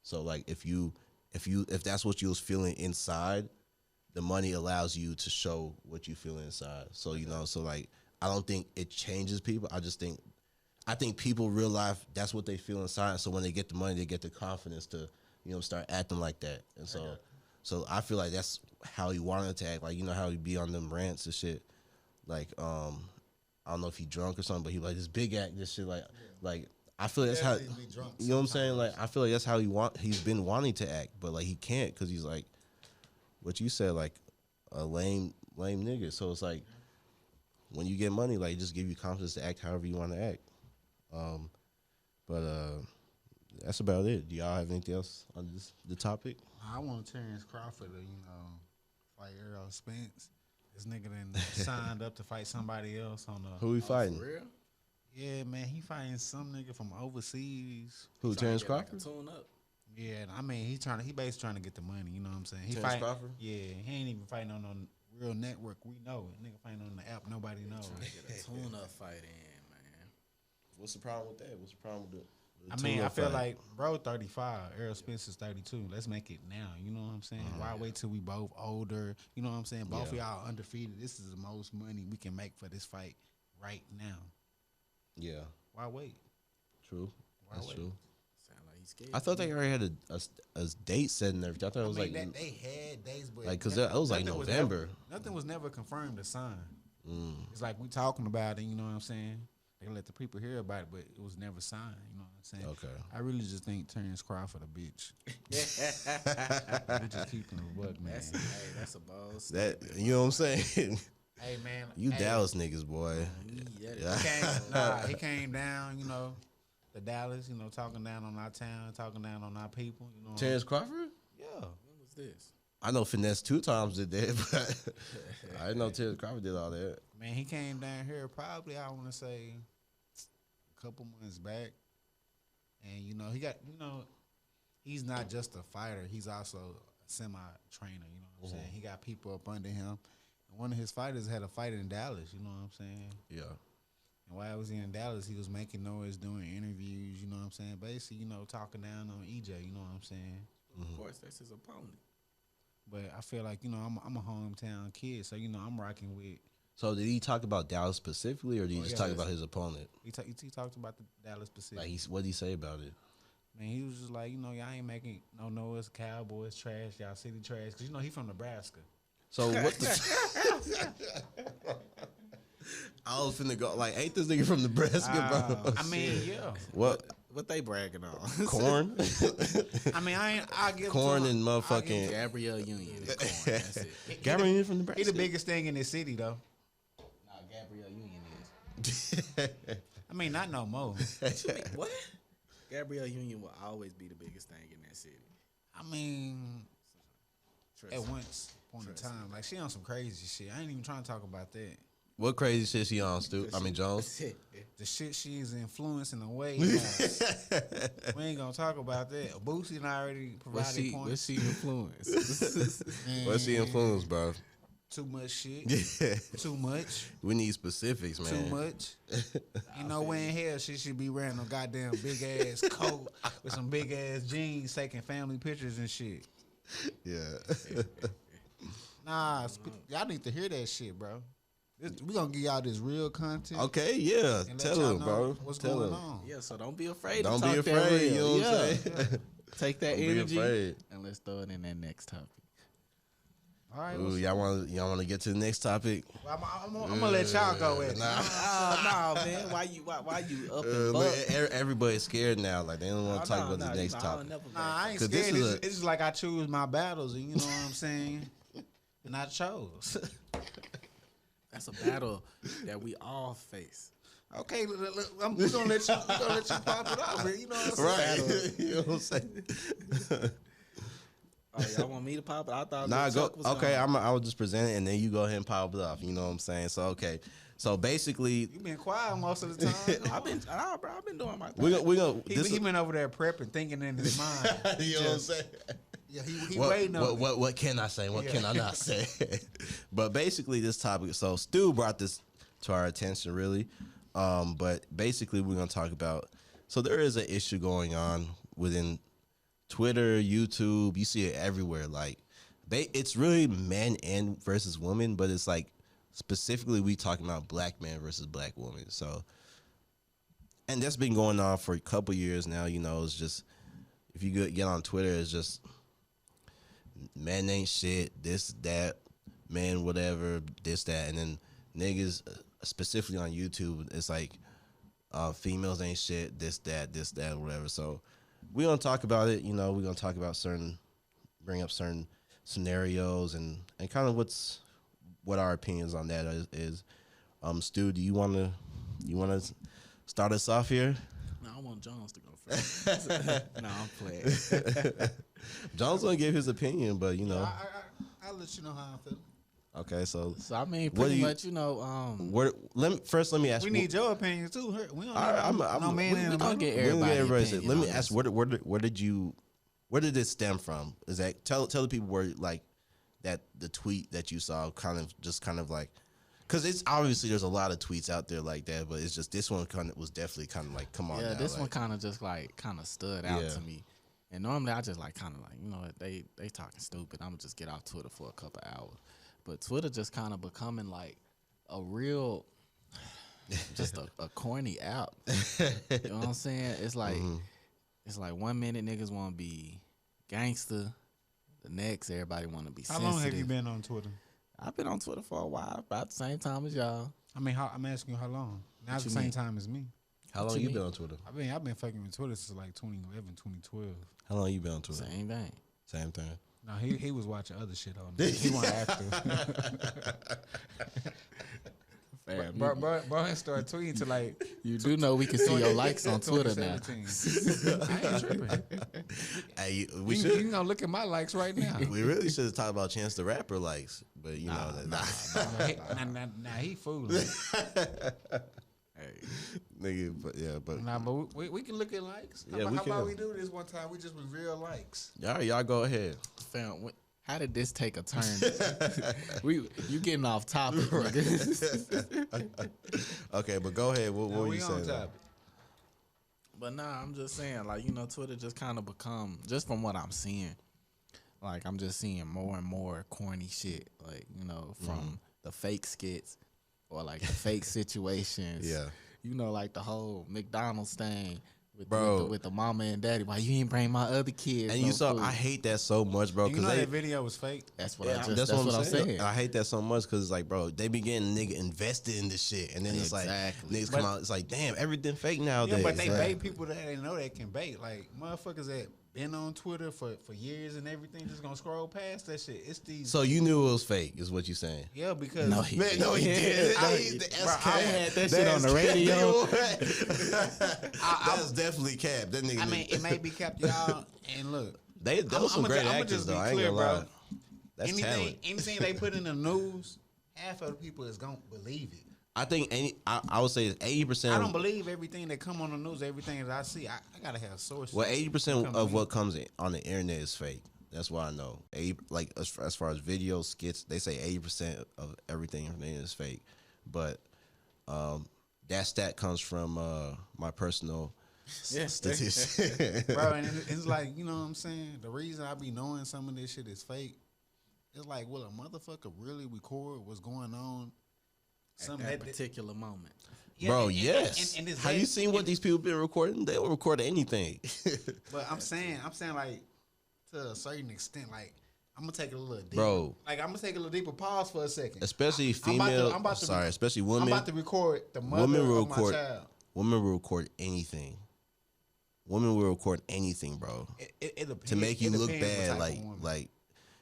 So like if that's what you was feeling inside, the money allows you to show what you feel inside. So you know, so like I don't think it changes people. I think people real life, that's what they feel inside. So when they get the money, they get the confidence to, you know, start acting like that. And so I feel like that's how he wanted to act. Like, you know how he be on them rants and shit. Like, I don't know if he drunk or something, but he like this big act, this shit. Like I feel like that's how, you know what I'm saying? Like, I feel like that's how he's been wanting to act, but like he can't, because he's like, what you said, like a lame nigga. So it's like, when you get money, like, just give you confidence to act however you want to act. But that's about it. Do y'all have anything else on the topic? I want Terrence Crawford to, you know, fight Errol Spence. This nigga then signed up to fight somebody else on the. Who we fighting? For real? Yeah, man, he fighting some nigga from overseas. Who, Trying Terrence to get, like, Crawford? a tune up. Yeah, I mean, he basically trying to get the money. You know what I'm saying? He Terrence fight, Crawford? Yeah, he ain't even fighting on no real network. We know it. Nigga fighting on the app. Nobody knows. Trying to get a tune up fight in, man. What's the problem with that? What's the problem with the I mean, I feel fight? like bro 35, Errol Spence is 32. Let's make it now. You know what I'm saying? Why wait till we both older? You know what I'm saying? Both of y'all undefeated. This is the most money we can make for this fight right now. Yeah, Why wait? true. That's wait? true. Sound like he's scared. I thought they already had a date set and everything. I thought it was I mean, like they had days, but like, because it was like nothing November. nothing was never confirmed to sign. It's like we talking about it. You know what I'm saying? They let the people hear about it, but it was never signed. You know what I'm saying? Okay. I really just think Terrence Crawford a bitch. Bitches keeping the buck, man. That's a bold That, you know what I'm saying? Hey man, You hey, Dallas niggas, boy. Yeah. He came down, you know, to Dallas, you know, talking down on our town, talking down on our people. You know, Terrence Crawford? yeah. When was this? I know Finesse 2 times did that, but I didn't know Terrence Crawford did all that. Man, he came down here probably, I want to say, a couple months back. And, you know, he got, you know, he's not just a fighter. He's also a semi-trainer, you know what I'm saying? He got people up under him. And one of his fighters had a fight in Dallas, you know what I'm saying? Yeah. And while I was in Dallas, he was making noise, doing interviews, you know what I'm saying? Basically, you know, talking down on EJ, you know what I'm saying? Of course, that's his opponent. But I feel like, you know, I'm a hometown kid, so, you know, I'm rocking with. So did he talk about Dallas specifically, or did he just talk about his opponent? He talked about the Dallas Pacific. Like, what did he say about it? Man, he was just like, you know, y'all ain't making no noise, Cowboys trash, y'all city trash. Because, you know, he from Nebraska. So what the... I was finna go, like, ain't this nigga from Nebraska, bro? I mean, yeah. What they bragging on? Corn? I mean, I give Corn to him. and motherfucking... Gabrielle Union. And Corn, that's it. Gabrielle Union from Nebraska? He the biggest thing in this city, though. Nah, Gabrielle Union is. I mean, not no more. What? Gabrielle Union will always be the biggest thing in that city. I mean, Trust at me. once upon a time. Like, she on some crazy shit. I ain't even trying to talk about that. What crazy shit she on, Stu? I mean, Jones? The shit she's influencing the way. We ain't gonna talk about that. Boosie already provided points. What's she influence? What's she influence, bro? Too much shit. Yeah. Too much. We need specifics, man. Too much. Ain't no way in hell she should be wearing a goddamn big ass coat with some big ass jeans, taking family pictures and shit. Yeah. Nah, y'all need to hear that shit, bro. We gonna give y'all this real content. Okay, yeah. And Tell let y'all them, know bro. what's Tell going them. on. Yeah, so don't be afraid. Don't to be talk that afraid. real. You know what I'm Yeah. saying? Take that Don't be energy afraid. and let's throw it in that next topic. All right. Ooh, y'all want to get to the next topic? I'm gonna let y'all go with it. Oh no, man! Why you up and Look, buck? everybody's scared now. Like they don't want to talk about the next topic. Nah, I ain't 'Cause this scared. is It's just like I choose my battles, and you know what I'm saying. And I chose. That's a battle that we all face. Okay, we're gonna let you pop it off. You know what I'm saying? Right. You know what I'm saying? Oh, y'all want me to pop it? I thought Nah, Big go. Chuck was Okay, gonna- I will just present it, and then you go ahead and pop it off. You know what I'm saying? So okay, so basically, You been quiet most of the time. I've been doing my thing. we gonna. He been over there prepping, thinking in his mind. You know what I'm saying? Yeah, he waiting on it. What can I say? What Yeah. can I not say? But basically, this topic. So Stu brought this to our attention, really. But basically, we're gonna talk about. So there is an issue going on within Twitter, YouTube. You see it everywhere. Like, it's really men and versus women, but it's like specifically we talking about black men versus black women. So, and that's been going on for a couple years now. You know, it's just if you get on Twitter, it's just men ain't shit, this, that, man, whatever, this, that. And then niggas, specifically on YouTube, it's like females ain't shit, this, that, whatever. So we're going to talk about it. You know, we're going to talk about bring up certain scenarios and kind of what our opinions on that is. Stu, do you want to start us off here? No, I want Jones to go first. No, I'm playing. John's going to give his opinion, but you know. I'll let you know how I feel. Okay, so So I mean, What do pretty you- much, you know, let me ask. We need your opinion too. We don't I'm- no man in we the gonna middle. get We're gonna get everybody. everybody's- opinion Let me on ask, this. where did this stem from? Is that tell the people where like that the tweet that you saw kind of like, because it's obviously there's a lot of tweets out there like that, but it's just this one was definitely kind of like, come on, Yeah, now, this like, one kind of just like stood out Yeah. to me. And normally I just like kind of like, you know, they talking stupid. I'm gonna just get off Twitter for a couple hours. But Twitter just kind of becoming like a real, just a corny app. You know what I'm saying? It's like it's like 1 minute niggas want to be gangster, the next everybody want to be How sensitive. long have you been on Twitter? I've been on Twitter for a while, about the same time as y'all. I mean, I'm asking you how long. Not What the you same mean? time as me. how long what you you mean? been on Twitter? I've been fucking with Twitter since like 2011, 2012. How long you been on Twitter? Same thing. Same thing. No, he was watching other shit on there. He wasn't active. Fam, Bro, he started tweeting to like you do know we can see your likes on Twitter now. 2017. I ain't tripping. Hey, we You should. can go look at my likes right now. We really should have talked about Chance the Rapper likes, but you know that. Nah, he fooling. Hey, Nigga, but Nah, but we can look at likes. Yeah, we how about can. we do this one time? We just reveal likes. y'all go ahead. fam, how did this take a turn? You getting off topic, nigga. Okay, but go ahead. What Now, were we you on saying? topic. But nah, I'm just saying, like, you know, Twitter just kind of become, just from what I'm seeing, like, I'm just seeing more and more corny shit, like, you know, from the fake skits or like the fake situations. Yeah. You know, like the whole McDonald's thing with, Bro. with the mama and daddy. Why you ain't bring my other kids? And no you saw, food? I hate that so much, bro. You know Because that video was fake. That's what yeah, that's what I'm saying. I hate that so much because, like, bro, they be getting nigga invested in this shit, and then it's like Exactly. niggas But- come out. It's like, damn, everything fake nowadays. Yeah, but they like, bait people that they know they can bait. Like motherfuckers that been on Twitter for years and everything, just gonna scroll past that shit. It's these. So you knew it was fake, is what you saying? Yeah, because No, he Man, no, he didn't. No, I, he- that's Bro, I cap. had that shit on the radio. That's definitely cap. That nigga. I mean, it may be kept y'all. And look, that was some great I'ma actors just be though. I ain't clear, gonna lie. bro. That's talent. Anything they put in the news, half of the people is gonna believe it. I think I would say 80%. I don't believe everything that come on the news, everything that I see. I gotta have sources. Well, 80% Come of in. what comes on the internet is fake. That's why I know. Like as far as video skits, they say 80% of everything on the internet is fake. But that stat comes from my personal statistics. Bro, and it's like, you know what I'm saying? The reason I be knowing some of this shit is fake, it's like, will a motherfucker really record what's going on? At that particular moment. Yeah, Bro, yes. and Have you seen what these people been recording? They will record anything. But I'm saying like, to a certain extent, like, I'm gonna take it a little deeper. Bro. Like, I'm gonna take a little deeper pause for a second. Especially especially women. I'm about to record the mother Women will of my record. child. Women will record anything. Women will record anything, bro. It depends. To make you look depends what bad, type of woman. like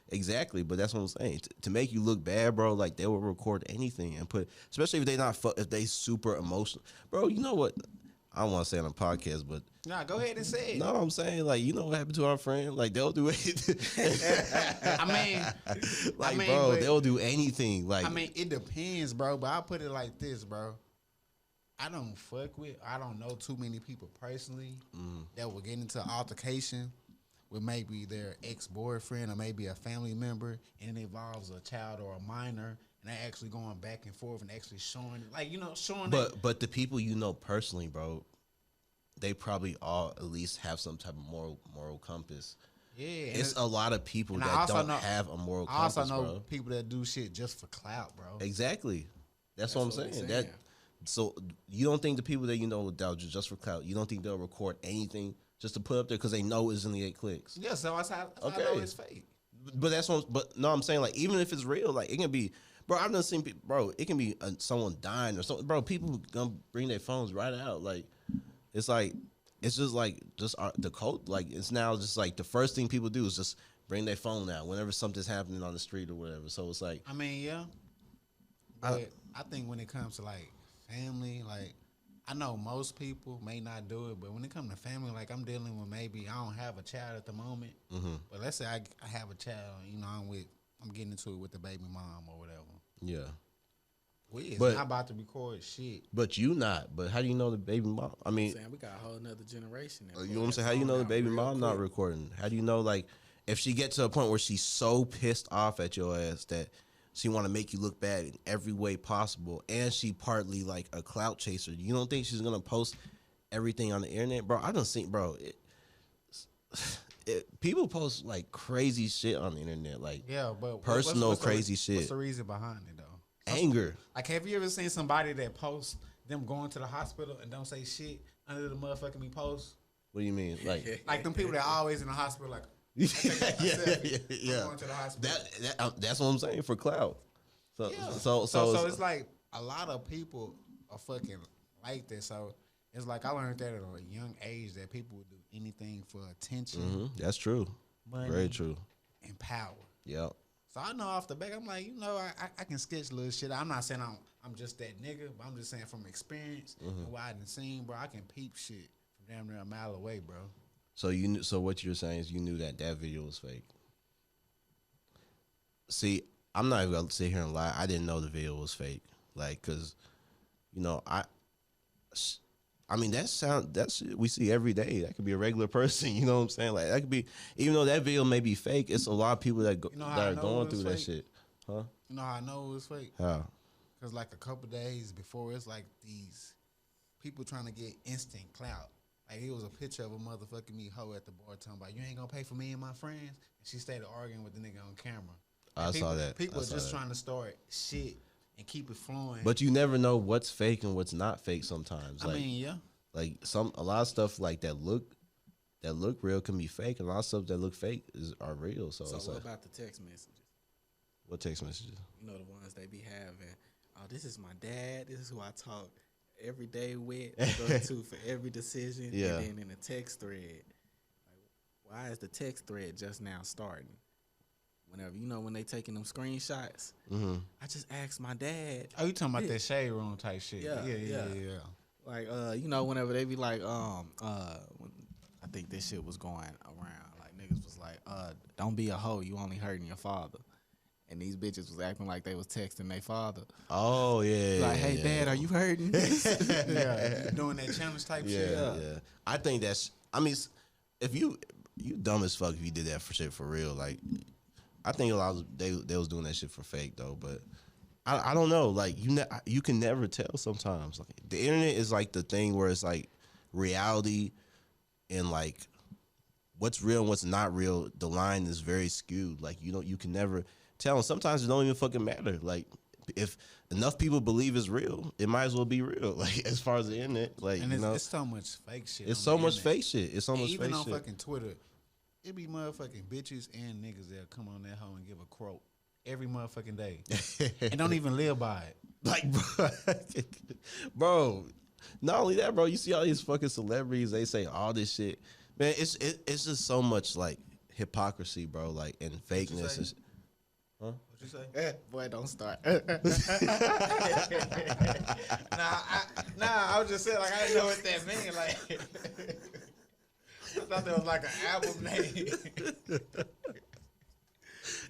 exactly. But that's what I'm saying. To make you look bad, bro. Like they will record anything and put, especially if they not if they super emotional, bro. You know what? I don't want to say it on a podcast, but Nah, go ahead and say it. no, I'm saying like, you know what happened to our friend? Like they'll do anything. Bro, they'll do anything. Like, I mean, it depends, bro. But I'll put it like this, bro. I don't know too many people personally that will get into an altercation with maybe their ex-boyfriend or maybe a family member, and it involves a child or a minor, and they actually going back and forth and actually showing it, like, you know, showing. But the people you know personally, bro, they probably all at least have some type of moral compass. Yeah, it's a lot of people that don't have a moral compass. I also know people that do shit just for clout, bro. Exactly. That's what I'm saying. So you don't think the people that you know that just for clout, you don't think they'll record anything just to put up there because they know it's only 8 clicks? Yeah, so that's how I know it's fake. But that's what. But no, I'm saying, like, even if it's real, like, it can be. Bro, I've done seen people. Bro, it can be someone dying or something. Bro, people gonna bring their phones right out. Like, it's just the cult. Like, it's now just like the first thing people do is just bring their phone out whenever something's happening on the street or whatever. So it's like, I mean, yeah. But I think when it comes to like family, like, I know most people may not do it, but when it comes to family, like, I'm dealing with, maybe I don't have a child at the moment, but let's say I have a child, you know, I'm getting into it with the baby mom or whatever. Yeah. We not about to record shit. But you not. But how do you know the baby mom? I mean, we got a whole nother generation. You know what I'm saying? How do you know the baby mom not recording? How do you know, like, if she gets to a point where she's so pissed off at your ass that she want to make you look bad in every way possible, and she partly like a clout chaser, you don't think she's gonna post everything on the internet, bro? I don't think, bro. People post like crazy shit on the internet, like, yeah, but personal crazy shit. What's the reason behind it though? Anger. Like, have you ever seen somebody that posts them going to the hospital and don't say shit under the motherfucking me post? What do you mean? Like them people that are always in the hospital, like, yeah. going to the hospital. That's what I'm saying, for clout. So it's like a lot of people are fucking like this. So it's like I learned that at a young age that people would do anything for attention. That's true. Money, very true. And power. Yep. So I know off the back, I'm like, you know, I can sketch little shit. I'm not saying I'm just that nigga, but I'm just saying from experience and what I done seen, bro, I can peep shit from damn near a mile away, bro. So so what you're saying is you knew that video was fake. See, I'm not even gonna sit here and lie. I didn't know the video was fake, like, cause, you know, I mean, that's we see every day. That could be a regular person. You know what I'm saying? Like, that could be, even though that video may be fake, it's a lot of people that are going through that shit. Huh? You know how I know it was fake? How? Cause like a couple days before, it's like these people trying to get instant clout. Like, it was a picture of a motherfucking me hoe at the bar talking about, you ain't gonna pay for me and my friends. And she started arguing with the nigga on camera. I saw that. People are just trying to start shit and keep it flowing. But you never know what's fake and what's not fake sometimes. I mean, yeah. Like, a lot of stuff like that look real can be fake, and a lot of stuff that look fake are real. So what like, about the text messages? What text messages? You know, the ones they be having. Oh, this is my dad. This is who I talk every day with, go to for every decision. Yeah. And then in the text thread, like, why is the text thread just now starting? Whenever, you know, when they taking them screenshots, I just asked my dad. Oh, you talking about that shade room type shit? Yeah. Like, you know, whenever they be like, when I think this shit was going around, like, niggas was like, don't be a hoe, you only hurting your father. And these bitches was acting like they was texting their father. Oh, yeah. Like, hey, Dad, are you hurting? Yeah, doing that challenge type shit. Yeah. I think that's, I mean, if you, you dumb as fuck if you did that for shit for real. Like, I think a lot of they was doing that shit for fake though, but I don't know. Like you can never tell sometimes. Like the internet is like the thing where it's like reality and like what's real and what's not real. The line is very skewed. Like you can never tell. And sometimes it don't even fucking matter. Like if enough people believe it's real, it might as well be real. Like as far as the internet, like and it's so much fake shit. It's so much fake shit. It's so much fake shit. Even on fucking Twitter, it be motherfucking bitches and niggas that come on that hoe and give a quote every motherfucking day and don't even live by it. Like, bro, not only that, bro. You see all these fucking celebrities, they say all this shit. Man, it's just so much like hypocrisy, bro. Like and fakeness. What you say? Boy, don't start. Nah, I was just saying like I didn't know what that meant. Like I thought that was like an album name.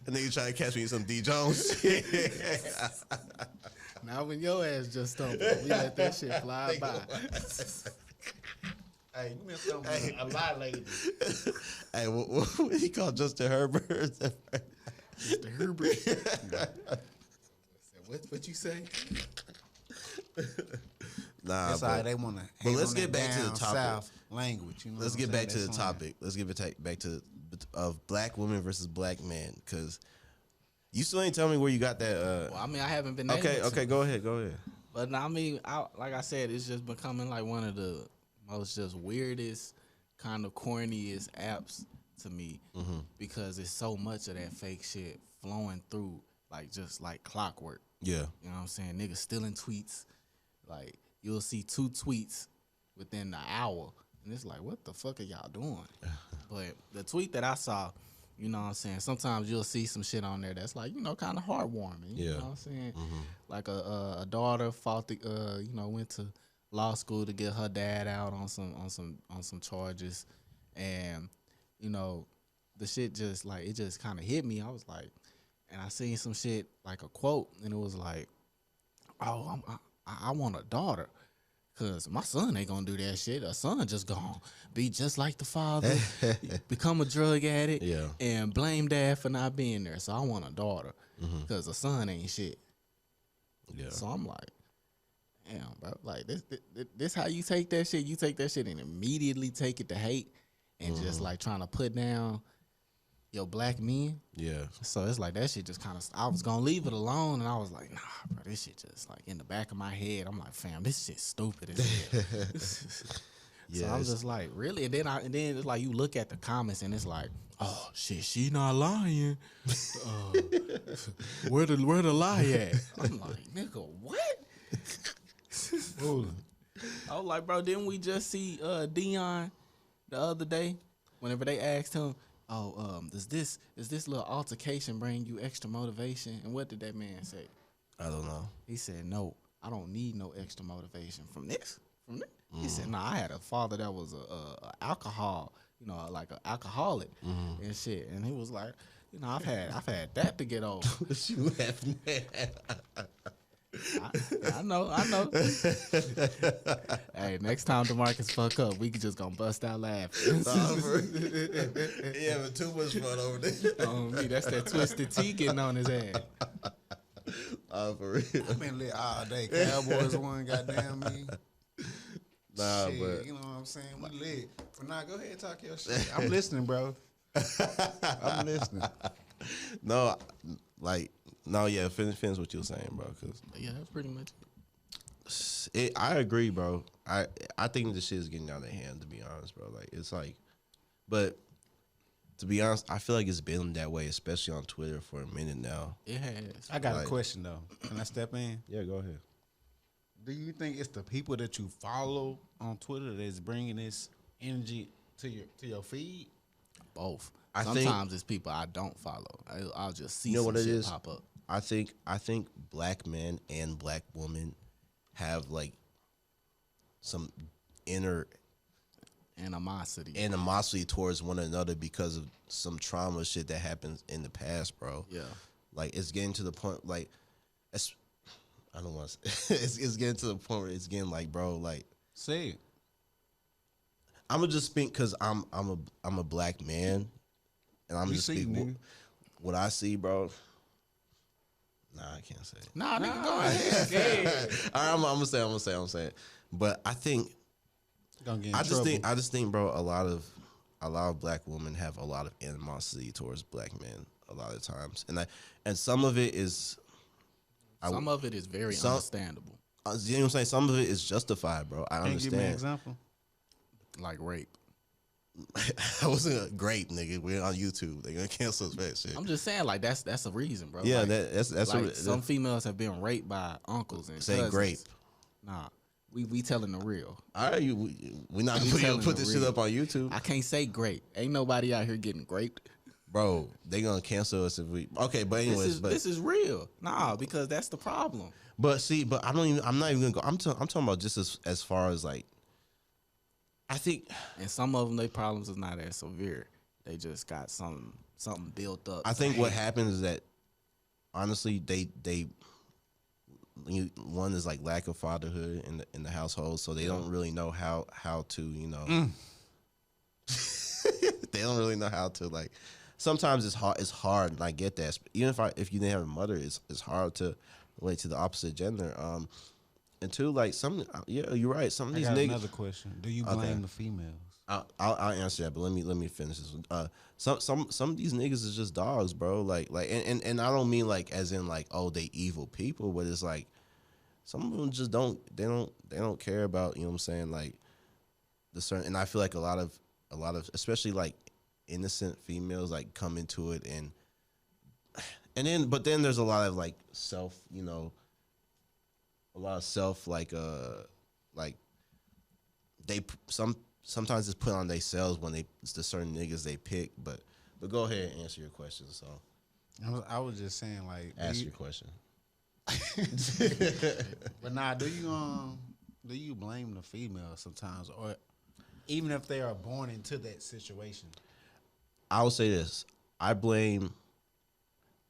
And then you try to catch me in some Djones. Now when your ass just stumbled, we let that shit fly by. Hey, you missed something a lot lately. Hey, what he called Justin Herbert? Mr. Herbert. What you say? Nah, That's how they want to. But let's get back to the topic. South language. You know Let's get back to the topic. Let's get back to of black women versus black men, because you still ain't tell me where you got that. Well, I mean, I haven't been. Okay, able to. go ahead. But I mean, like I said, it's just becoming like one of the most just weirdest, kind of corniest apps to me, because it's so much of that fake shit flowing through, like just like clockwork. Yeah, you know what I'm saying? Niggas stealing tweets. Like you'll see 2 tweets within the hour, and it's like, what the fuck are y'all doing? But the tweet that I saw, you know what I'm saying, sometimes you'll see some shit on there that's like, you know, kind of heartwarming. You know what I'm saying? Like a daughter fought went to law school to get her dad out on some charges, and you know, the shit just like it just kind of hit me. I was like, and I seen some shit like a quote, and it was like, oh, I want a daughter. Cause my son ain't gonna do that shit. A son just gonna be just like the father, become a drug addict, and blame dad for not being there. So I want a daughter, cause a son ain't shit. Yeah. So I'm like, damn, bro. Like this how you take that shit? You take that shit and immediately take it to hate, and just like trying to put down your black men. Yeah. So it's like that shit just kind of. I was gonna leave it alone, and I was like, nah, bro. This shit just like in the back of my head. I'm like, fam, this shit's stupid as hell. So I'm just like, really? And then it's like you look at the comments, and it's like, oh shit, she not lying. Where the lie at? I'm like, nigga, what? I was like, bro, didn't we just see Dion the other day? Whenever they asked him, oh, does this little altercation bring you extra motivation? And what did that man say? I don't know. He said, no, I don't need no extra motivation from this. He said, nah, I had a father that was a alcohol, you know, like an alcoholic and shit. And he was like, you know, I've had that to get over. You laughing I know. Hey, next time DeMarcus fuck up, we can just gonna bust out laughing. He having too much fun over there. On me, that's that twisted T getting on his ass. For real. I've been lit all day. Cowboys won, goddamn me. Nah, shit, but you know what I'm saying? We lit. But nah, go ahead and talk your shit. I'm listening, bro. I'm listening. No, like. No, yeah, finish what you were saying, bro. Cause yeah, that's pretty much it. I agree, bro. I think this shit is getting out of hand, to be honest, bro. Like it's like, but to be honest, I feel like it's been that way, especially on Twitter for a minute now. It has. I got a question though. Can I step in? Yeah, go ahead. Do you think it's the people that you follow on Twitter that's bringing this energy to your feed? Both. Sometimes it's people I don't follow. I'll just see some shit pop up. I think black men and black women have like some inner animosity towards one another because of some trauma shit that happens in the past, bro. Yeah, like it's getting to the point like I don't want to. It's getting to the point where it's getting like, bro, like say it. I'm gonna just speak because I'm a black man, and I'm You just see, speak nigga. what I see, bro. Nah, I can't say it. Nah, nigga, go ahead. All right, I'm gonna say it. But I think Gonna get in I just trouble. think I just think, bro, a lot of black women have a lot of animosity towards black men a lot of times, and some of it is Some of it is very some- understandable, you know what I'm saying. Some of it is justified, bro. I Can you give me an understand. example? like rape. I wasn't a grape, nigga. We're on YouTube. They gonna cancel us for that shit. I'm just saying, like that's a reason, bro. Yeah, like, that's like some females have been raped by uncles and say cousins. grape. Nah, we telling the real. All right, we not gonna telling put the this shit real. up on YouTube, I can't say grape. Ain't nobody out here getting raped. bro. They gonna cancel us if we. Okay, but anyways, This is real. Nah, because that's the problem. but see, but I'm not even gonna go. I'm talking about just as far as like. I think And some of them, their problems is not as severe. They just got something built up. I think what happens is that honestly, they one is like lack of fatherhood in the household, so they don't really know how to they don't really know how to like. Sometimes it's hard. It's hard, and I get that. Even if you didn't have a mother, it's hard to relate to the opposite gender. And two, like yeah, you're right. Some of I these got niggas. another question. Do you blame the females? I'll answer that, but let me finish this one. Some of these niggas is just dogs, bro. And I don't mean like as in like, oh, they evil people, but it's like some of them just don't care about, you know what I'm saying, like the certain. And I feel like a lot of especially like innocent females like come into it but then there's a lot of like self, a lot of self like they sometimes it's put on themselves when it's the certain niggas they pick, but go ahead and answer your question. So I was just saying, like, ask your question. But nah, do you blame the female sometimes, or even if they are born into that situation? I will say this: I blame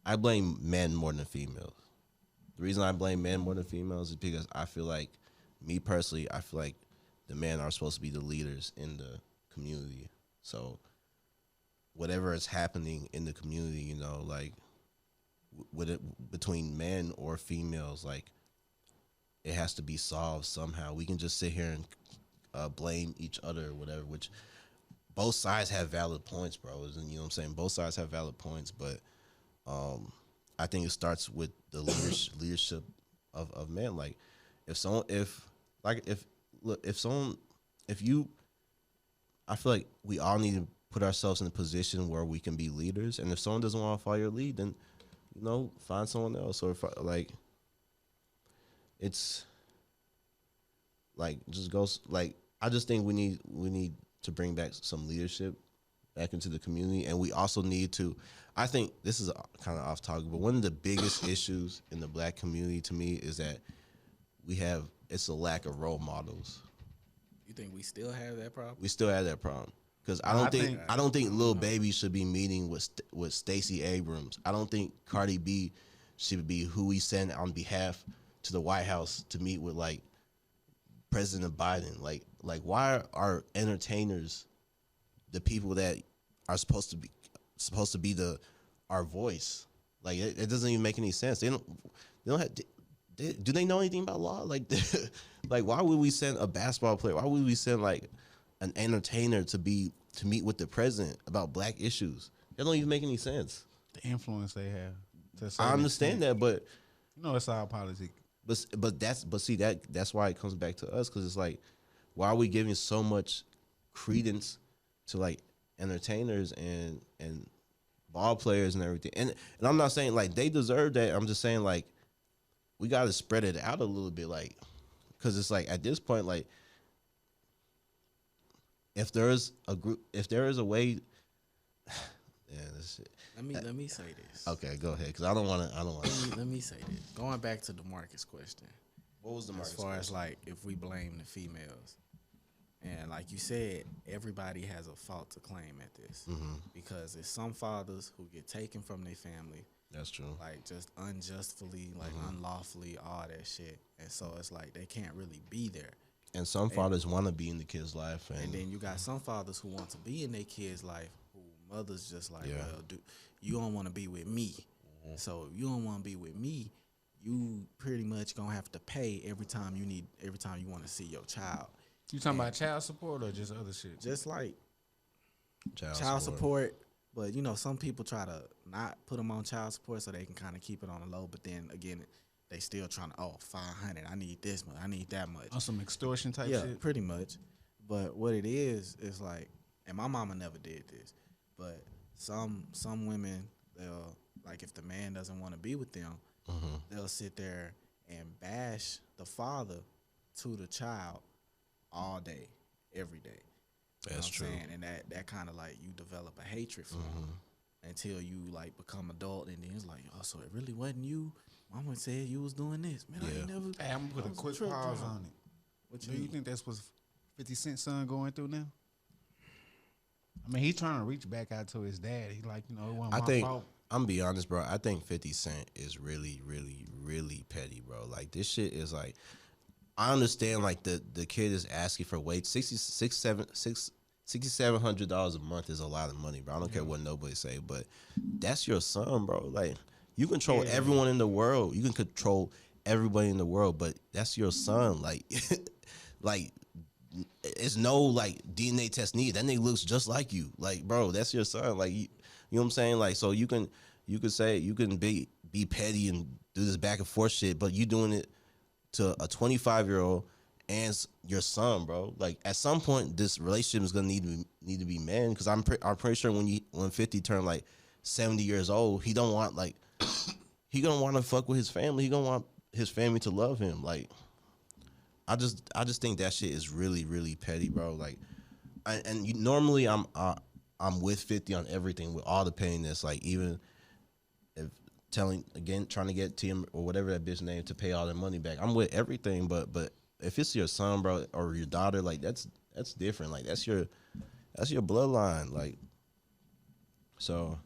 men more than females. The reason I blame men more than females is because I feel like, me personally, I feel like the men are supposed to be the leaders in the community. So whatever is happening in the community, like with it between men or females, like it has to be solved somehow. We can just sit here and blame each other or whatever, which both sides have valid points, bro. And you know what I'm saying? Both sides have valid points, but I think it starts with the leadership of men. Like I feel like we all need to put ourselves in a position where we can be leaders. And if someone doesn't want to follow your lead, then, find someone else. Or it's like, just goes like, I just think we need to bring back some leadership back into the community. And we also need to, I think this is kind of off topic, but one of the biggest issues in the black community to me is that it's a lack of role models. You think we still have that problem? We still have that problem because I don't think Lil Baby should be meeting with Stacey Abrams. I don't think Cardi B should be who we send on behalf to the White House to meet with like President Biden. Like why are entertainers the people that are supposed to be our voice? Like it doesn't even make any sense. They don't have. Do they know anything about law? Like, like why would we send a basketball player? Why would we send like an entertainer to meet with the president about black issues? That don't even make any sense. The influence they have. I understand that, but it's all politics. That's why it comes back to us, because it's like, why are we giving so much credence to like entertainers and ball players and everything? And I'm not saying like they deserve that. I'm just saying like, we got to spread it out a little bit, like, because it's like at this point, like, if there is a way, yeah, this shit. Let me say this. Okay, go ahead, because I don't want to. Let me say this. Going back to the Marcus question. What was the Marcus as far question? as like if we blame the females, and like you said, everybody has a fault to claim at this, because there's some fathers who get taken from their family. That's true. Like just unjustly, like unlawfully, all that shit. And so it's like they can't really be there. And some fathers want to be in the kid's life, and then you got some fathers who want to be in their kid's life, who mothers just like, well, you don't want to be with me, so you don't want to be with me. You pretty much gonna have to pay every time you want to see your child. You talking about child support or just other shit? Just like child support. But some people try to not put them on child support so they can kind of keep it on the low. But then again, they still trying to $500. I need this much. I need that much. On some extortion type shit. Yeah, pretty much. But what it is like, and my mama never did this, but some women, they'll, like, if the man doesn't want to be with them, they'll sit there and bash the father to the child all day, every day. That's true. And that kind of like, you develop a hatred for him until you like become adult, and then it's like, oh, so it really wasn't you. Mama said you was doing this, man. I ain't never. Hey, I'm gonna put a quick pause on it. Do you think that's what 50 Cent's son going through now? I mean, he's trying to reach back out to his dad. He like, it wasn't my fault. I'm gonna be honest, bro. I think 50 Cent is really, really, really petty, bro. Like, this shit is like, I understand, like, the kid is asking for wage. $6,700 a month is a lot of money, bro. I don't care what nobody say, but that's your son, bro. Like, you control everyone in the world. You can control everybody in the world, but that's your son. Like, like, it's no like DNA test needed. That nigga looks just like you. Like, bro, that's your son. Like, you know what I'm saying? Like, so you can say, you can be petty and do this back and forth shit, but you doing it to a 25-year-old and your son, bro. Like, at some point, this relationship is gonna need to be man. Because I'm pretty sure when 50 turned like 70 years old, he don't want like he gonna want to fuck with his family. He gonna want his family to love him. Like, I just think that shit is really, really petty, bro. Like, normally I'm with 50 on everything, with all the pettiness. Like, even if trying to get Tim or whatever that bitch name to pay all their money back, I'm with everything. But if it's your son, bro, or your daughter, like, that's different. Like, that's your bloodline. Like, so.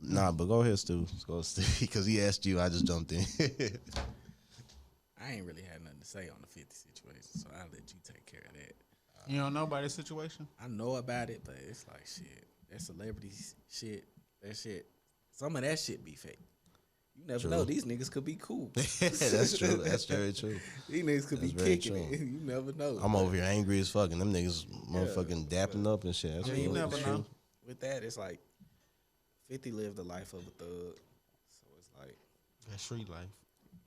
Nah, but go ahead, Stu. Let's go, Stu, because he asked you. I just jumped in. I ain't really had nothing to say on the 50 situation, so I'll let you take care of that. You don't know about his situation? I know about it, but it's like, shit. That celebrity shit, that shit, some of that shit be fake. You never know. These niggas could be cool. That's true. That's very true. These niggas could be kicking it. You never know. I'm over here angry as fuck, and them niggas motherfucking dapping up and shit. That's you never know. With that, it's like 50 lived the life of a thug, so it's like that street life.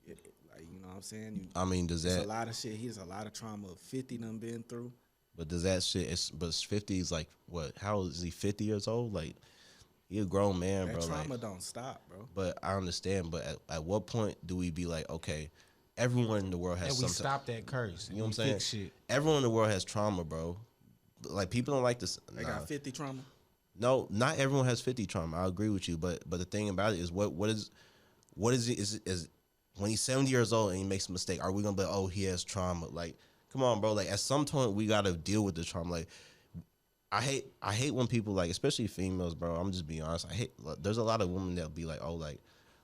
Like, you know what I'm saying? I mean, does that a lot of shit? He's a lot of trauma 50 done been through. But does that shit? But 50 is like what? How old is he? 50 years old? Like, he a grown man, that bro. Trauma like, don't stop, bro. But I understand. But at what point do we be like, okay, everyone in the world has. And we stop that curse. You know what I'm saying? Shit. Everyone in the world has trauma, bro. Like, people don't like this. They got 50 trauma. No, not everyone has 50 trauma. I agree with you, but the thing about it is, what is it is when he's 70 years old and he makes a mistake, are we gonna be like, oh, he has trauma? Like, come on, bro. Like, at some point we gotta deal with the trauma. Like, I hate when people, like, especially females, bro. I'm just being honest. There's a lot of women that'll be like, oh, like,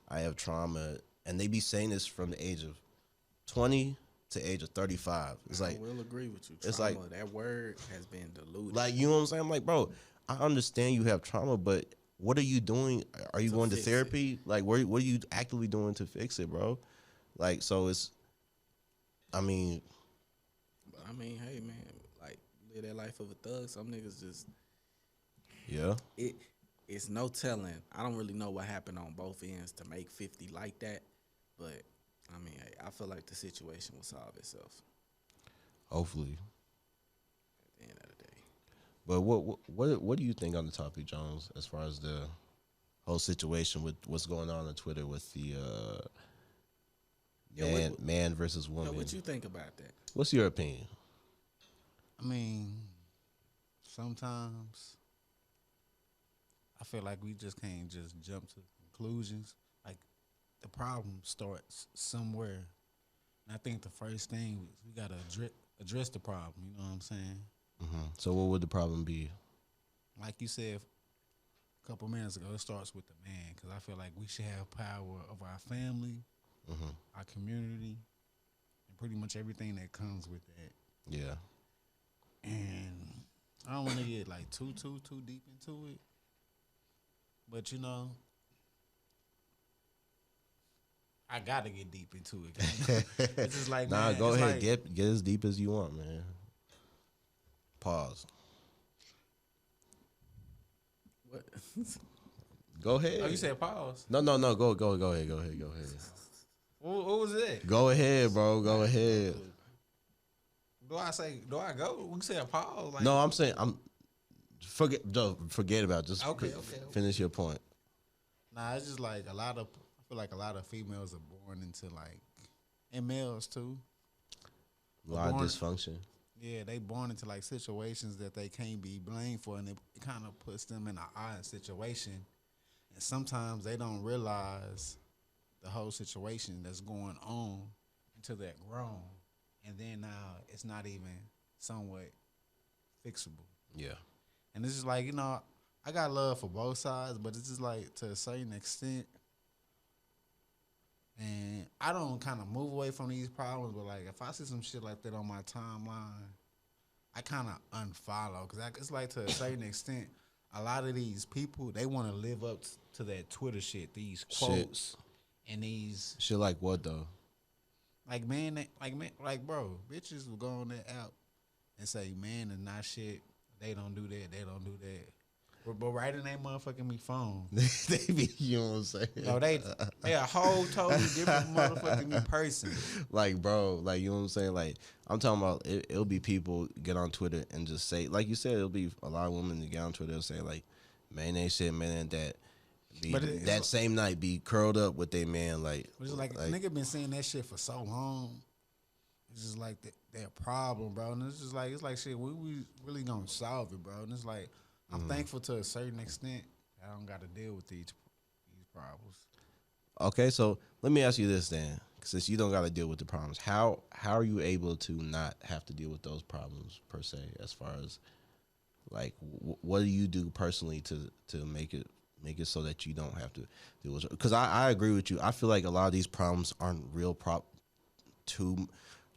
I have trauma, and they be saying this from the age of 20 to age of 35. It's like, I will agree with you. Trauma, it's like, that word has been diluted. Like, you know what I'm saying? I'm like, bro, I understand you have trauma, but what are you doing? Are you going to therapy? Like, what are you actively doing to fix it, bro? Like, so it's, I mean. But I mean, hey, man, like, live that life of a thug. Some niggas just. Yeah. It's no telling. I don't really know what happened on both ends to make 50 like that. But, I mean, hey, I feel like the situation will solve itself. Hopefully. At the end of the day. But what do you think on the topic, Djones, as far as the whole situation with what's going on Twitter with the man versus woman? What you think about that? What's your opinion? I mean, sometimes I feel like we just can't just jump to conclusions. Like, the problem starts somewhere. And I think the first thing we got to address the problem. You know what I'm saying? Mm-hmm. So what would the problem be? Like you said a couple minutes ago, it starts with the man, because I feel like we should have power of our family, our community, and pretty much everything that comes with that. Yeah. And I don't want to get like too deep into it, but I gotta get deep into it. It's just like, nah, man, go it's ahead, like, get as deep as you want, man. Pause. What? Go ahead. oh, you said pause. No. Go ahead. What was it? Go ahead, bro. Go ahead. Do I go? We said pause. Like, No, I'm saying forget about it. Just Okay. finish your point. Nah, it's just like I feel like a lot of females are born into like, and males too. A lot of Born- dysfunction. Yeah, they born into like situations that they can't be blamed for, and it kind of puts them in an odd situation. And sometimes they don't realize the whole situation that's going on until they're grown, and then now it's not even somewhat fixable. Yeah. And it's just like, I got love for both sides, but it's just like to a certain extent. And I don't kind of move away from these problems, but like if I see some shit like that on my timeline, I kind of unfollow because it's like to a certain extent, a lot of these people they want to live up to that Twitter shit, these quotes and these shit like what though? like bro, bitches will go on that app and say man is not shit. They don't do that. They don't do that. But right in that motherfucking me phone. They be, you know what I'm saying? No, they a whole totally different motherfucking me person. Like, bro, like, you know what I'm saying? Like, I'm talking about it'll be people get on Twitter and just say, like you said, it'll be a lot of women that get on Twitter and say, like, man ain't shit, man ain't that. That same night be curled up with their man, like. It's like nigga been saying that shit for so long. It's just like that problem, bro. And it's like shit, we really gonna solve it, bro. And it's like, I'm thankful to a certain extent I don't got to deal with these problems. Okay, so let me ask you this then, since you don't got to deal with the problems, how are you able to not have to deal with those problems per se? As far as like, what do you do personally to make it so that you don't have to deal with it? Because I agree with you. I feel like a lot of these problems aren't real too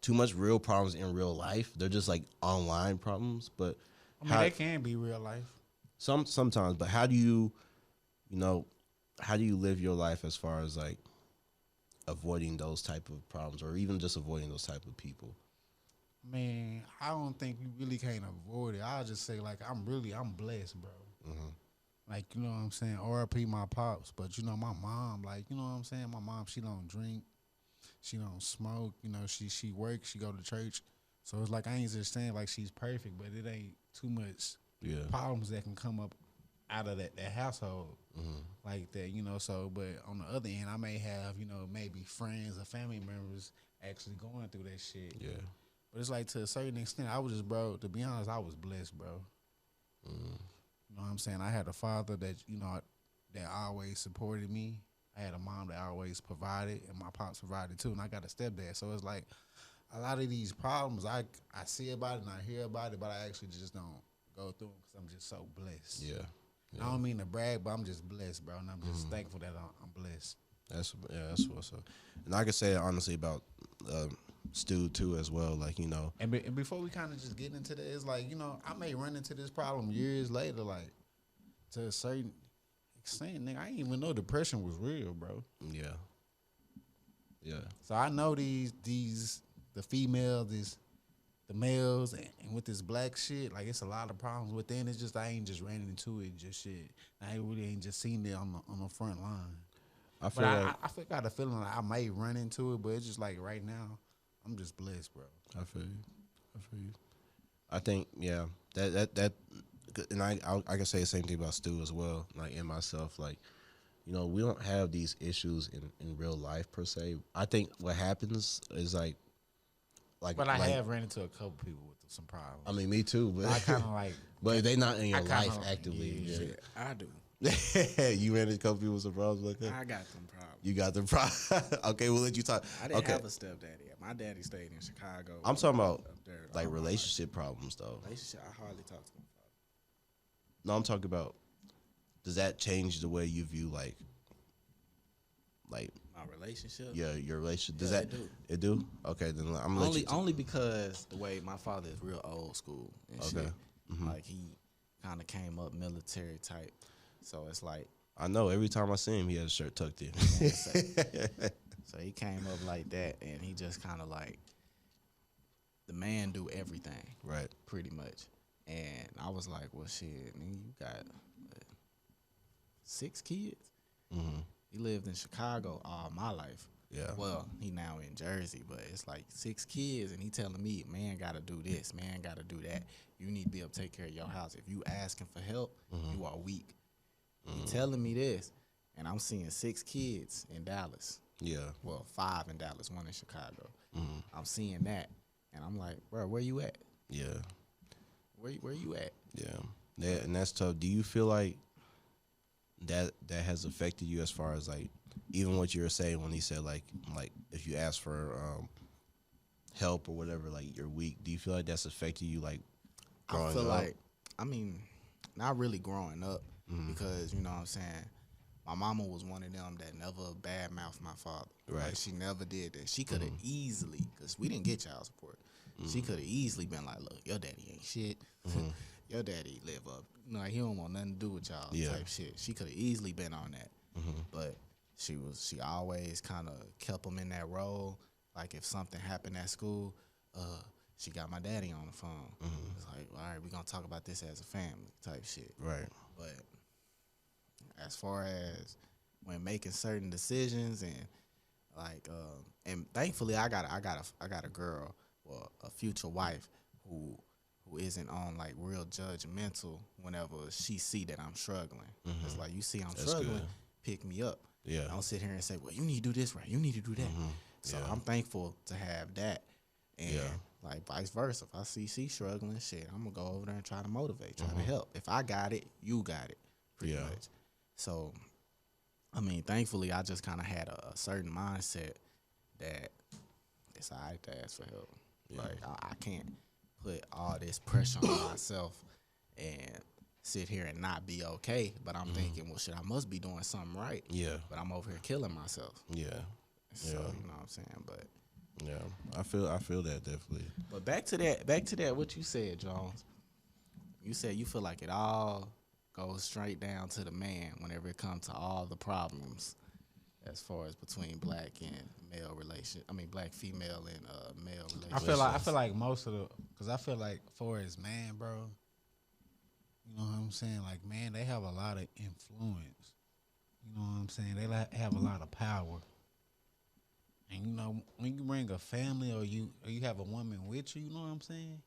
much real problems in real life. They're just like online problems, but I mean, they can be real life. Sometimes, but how do you live your life as far as like avoiding those type of problems or even just avoiding those type of people? Man, I don't think you really can't avoid it. I'll just say like I'm blessed, bro. Mm-hmm. Like, you know what I'm saying? RIP my pops, but my mom, like, you know what I'm saying? My mom, she don't drink, she don't smoke, she works, she go to church. So it's like I ain't just saying like she's perfect, but it ain't too much problems that can come up out of that household like that, So, but on the other end, I may have, maybe friends or family members actually going through that shit. Yeah. But it's like to a certain extent, I was just, bro, to be honest, I was blessed, bro. You know what I'm saying? I had a father that, that always supported me. I had a mom that always provided, and my pops provided too, and I got a stepdad. So it's like a lot of these problems, I see about it and I hear about it, but I actually just don't go through them because I'm just so blessed. Yeah. I don't mean to brag, but I'm just blessed, bro, and I'm just thankful that I'm blessed. That's what's up. And I can say honestly about Stu too as well, like, And before we kind of just get into that, it's like, I may run into this problem years later, like to a certain extent, nigga. I didn't even know depression was real, bro. Yeah. So I know the females, the males, and with this black shit, like it's a lot of problems within. It's just I ain't just ran into it, just shit. I really ain't just seen it on the front line. I got a feeling like I may run into it, but it's just like right now, I'm just blessed, bro. I feel you. I think that, and I can say the same thing about Stu as well, like in myself, like. We don't have these issues in real life per se. I think what happens is like. But I have ran into a couple people with some problems. I mean, me too. But I kind of like. But they not in your life actively. Yeah. I do. You ran into a couple people with some problems like that. I got them problems. You got them problems. Okay, we'll let you talk. I didn't have a stepdaddy. My daddy stayed in Chicago. I'm talking about like relationship problems though. Relationship. I hardly talk to my father. No, I'm talking about. Does that change the way you view like my My relationship. Yeah, your relationship. Does Yeah, that it do? Okay, then I'm gonna let you only because the way my father is real old school and Okay. shit. Mm-hmm. Like he kind of came up military type, so it's like I know every time I see him, he has a shirt tucked in. so he came up like that, and he just kind of like the man do everything, Right. pretty much. And I was like, well, shit, nigga, you got 6 kids. Mm-hmm. He lived in Chicago all my life. Yeah. Well, he now in Jersey, but it's like 6 kids, and he telling me, man, gotta do this, man, gotta do that. You need to be able to take care of your house. If you asking for help, you are weak. He telling me this, and I'm seeing 6 kids in Dallas. Yeah. Well, 5 in Dallas, 1 in Chicago. Mm-hmm. I'm seeing that, and I'm like, bro, where you at? Yeah. Where you at? Yeah. And that's tough. Do you feel like that has affected you as far as like even what you were saying when he said like if you ask for help or whatever, like you're weak? Do you feel like that's affected you like growing I feel up? like, I mean, not really growing up because, you know what I'm saying, my mama was one of them that never badmouthed my father. Right. Like, she never did that. She could have easily, because we didn't get child support, she could have easily been like, look, your daddy ain't shit. Your daddy live up. Like, he don't want nothing to do with y'all type shit. She could have easily been on that. But she always kind of kept him in that role. Like, if something happened at school, she got my daddy on the phone. It's like, all right, we're going to talk about this as a family type shit. Right. But as far as when making certain decisions and like, and thankfully I got a girl, well, a future wife who isn't on like real judgmental whenever she see that I'm struggling. It's like, you see I'm struggling, good. pick me up. Yeah. Don't sit here and say, well, you need to do this right, you need to do that. So Yeah. I'm thankful to have that. And like vice versa, if I see she struggling, shit, I'm gonna go over there and try to motivate, try to help. If I got it, you got it, pretty much. So, I mean, thankfully, I just kind of had a certain mindset that it's all right to ask for help. Like, I can't put all this pressure on myself and sit here and not be okay. But I'm thinking, well, shit, I must be doing something right. Yeah. But I'm over here killing myself. Yeah. So, you know what I'm saying? But Yeah. I feel that definitely. But back to that, what you said, Jones. You said you feel like it all goes straight down to the man whenever it comes to all the problems as far as between black and male relation. I mean, black female and male relationships. I feel like most of the, because I feel like for as man, bro, you know what I'm saying? Like, man, they have a lot of influence. You know what I'm saying? They have a lot of power. And you know, when you bring a family or you have a woman with you, you know what I'm saying?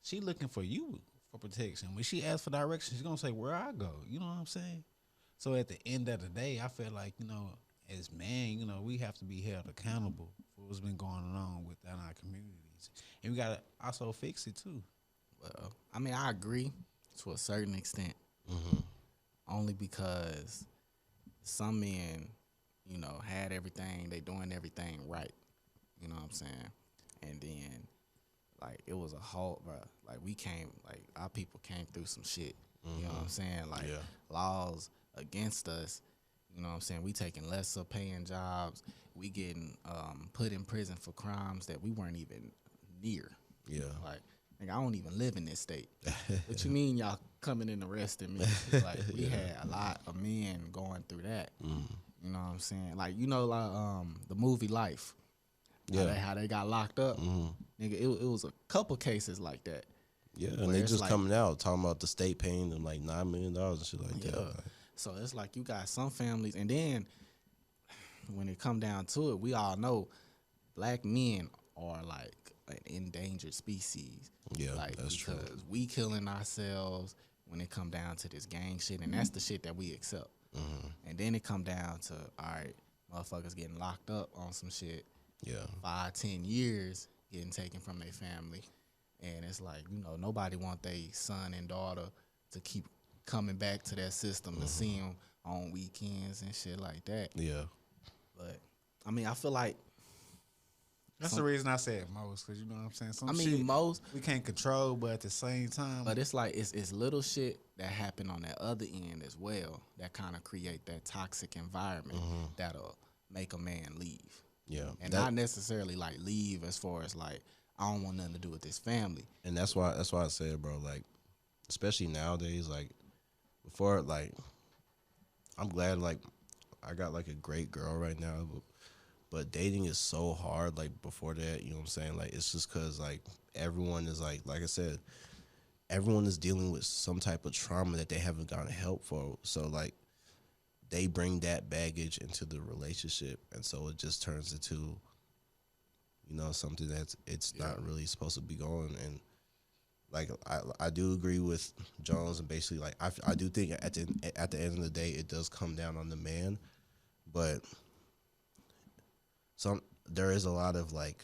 She looking for you for protection. When she asks for direction, she's gonna say, where I go. You know what I'm saying? So at the end of the day, I feel like, you know, as man, you know, we have to be held accountable for what's been going on within our communities. And we gotta also fix it too. Well, I mean, I agree to a certain extent. Only because some men, you know, had everything, they doing everything right. You know what I'm saying? And then, like, it was a whole, bro, like, our people came through some shit. You know what I'm saying? Like, laws against us, you know what I'm saying? We taking lesser paying jobs. We getting put in prison for crimes that we weren't even near. Yeah. Like, nigga, I don't even live in this state. What you mean y'all coming and arresting me? It's like, we had a lot of men going through that. You know what I'm saying? Like, you know, like the movie Life. How they got locked up. Nigga, it was a couple cases like that. Yeah, and they just like, coming out talking about the state paying them like $9 million and shit like that. Like, so it's like you got some families, and then when it come down to it, we all know black men are like an endangered species. Yeah, like, that's true. Because we killing ourselves when it come down to this gang shit, and that's the shit that we accept. And then it come down to, all right, motherfuckers getting locked up on some shit. 5-10 years getting taken from their family. And it's like, you know, nobody want their son and daughter to keep coming back to that system to see them on weekends and shit like that. Yeah. But, I mean, I feel like that's the reason I said most, because you know what I'm saying? Some shit most we can't control, but at the same time. But it's like, it's little shit that happen on that other end as well that kind of create that toxic environment that'll make a man leave. Yeah, And not necessarily like leave as far as like I don't want nothing to do with this family. and that's why I said, bro, like especially nowadays, like before, like I'm glad like I got like a great girl right now, but dating is so hard. Like before that, you know what I'm saying? Like it's just cause like everyone is like I said, everyone is dealing with some type of trauma that they haven't gotten help for. So like they bring that baggage into the relationship, and so it just turns into, you know, something that's it's not really supposed to be going. And like I do agree with Jones, and basically like I do think at the end of the day it does come down on the man, but there is a lot of like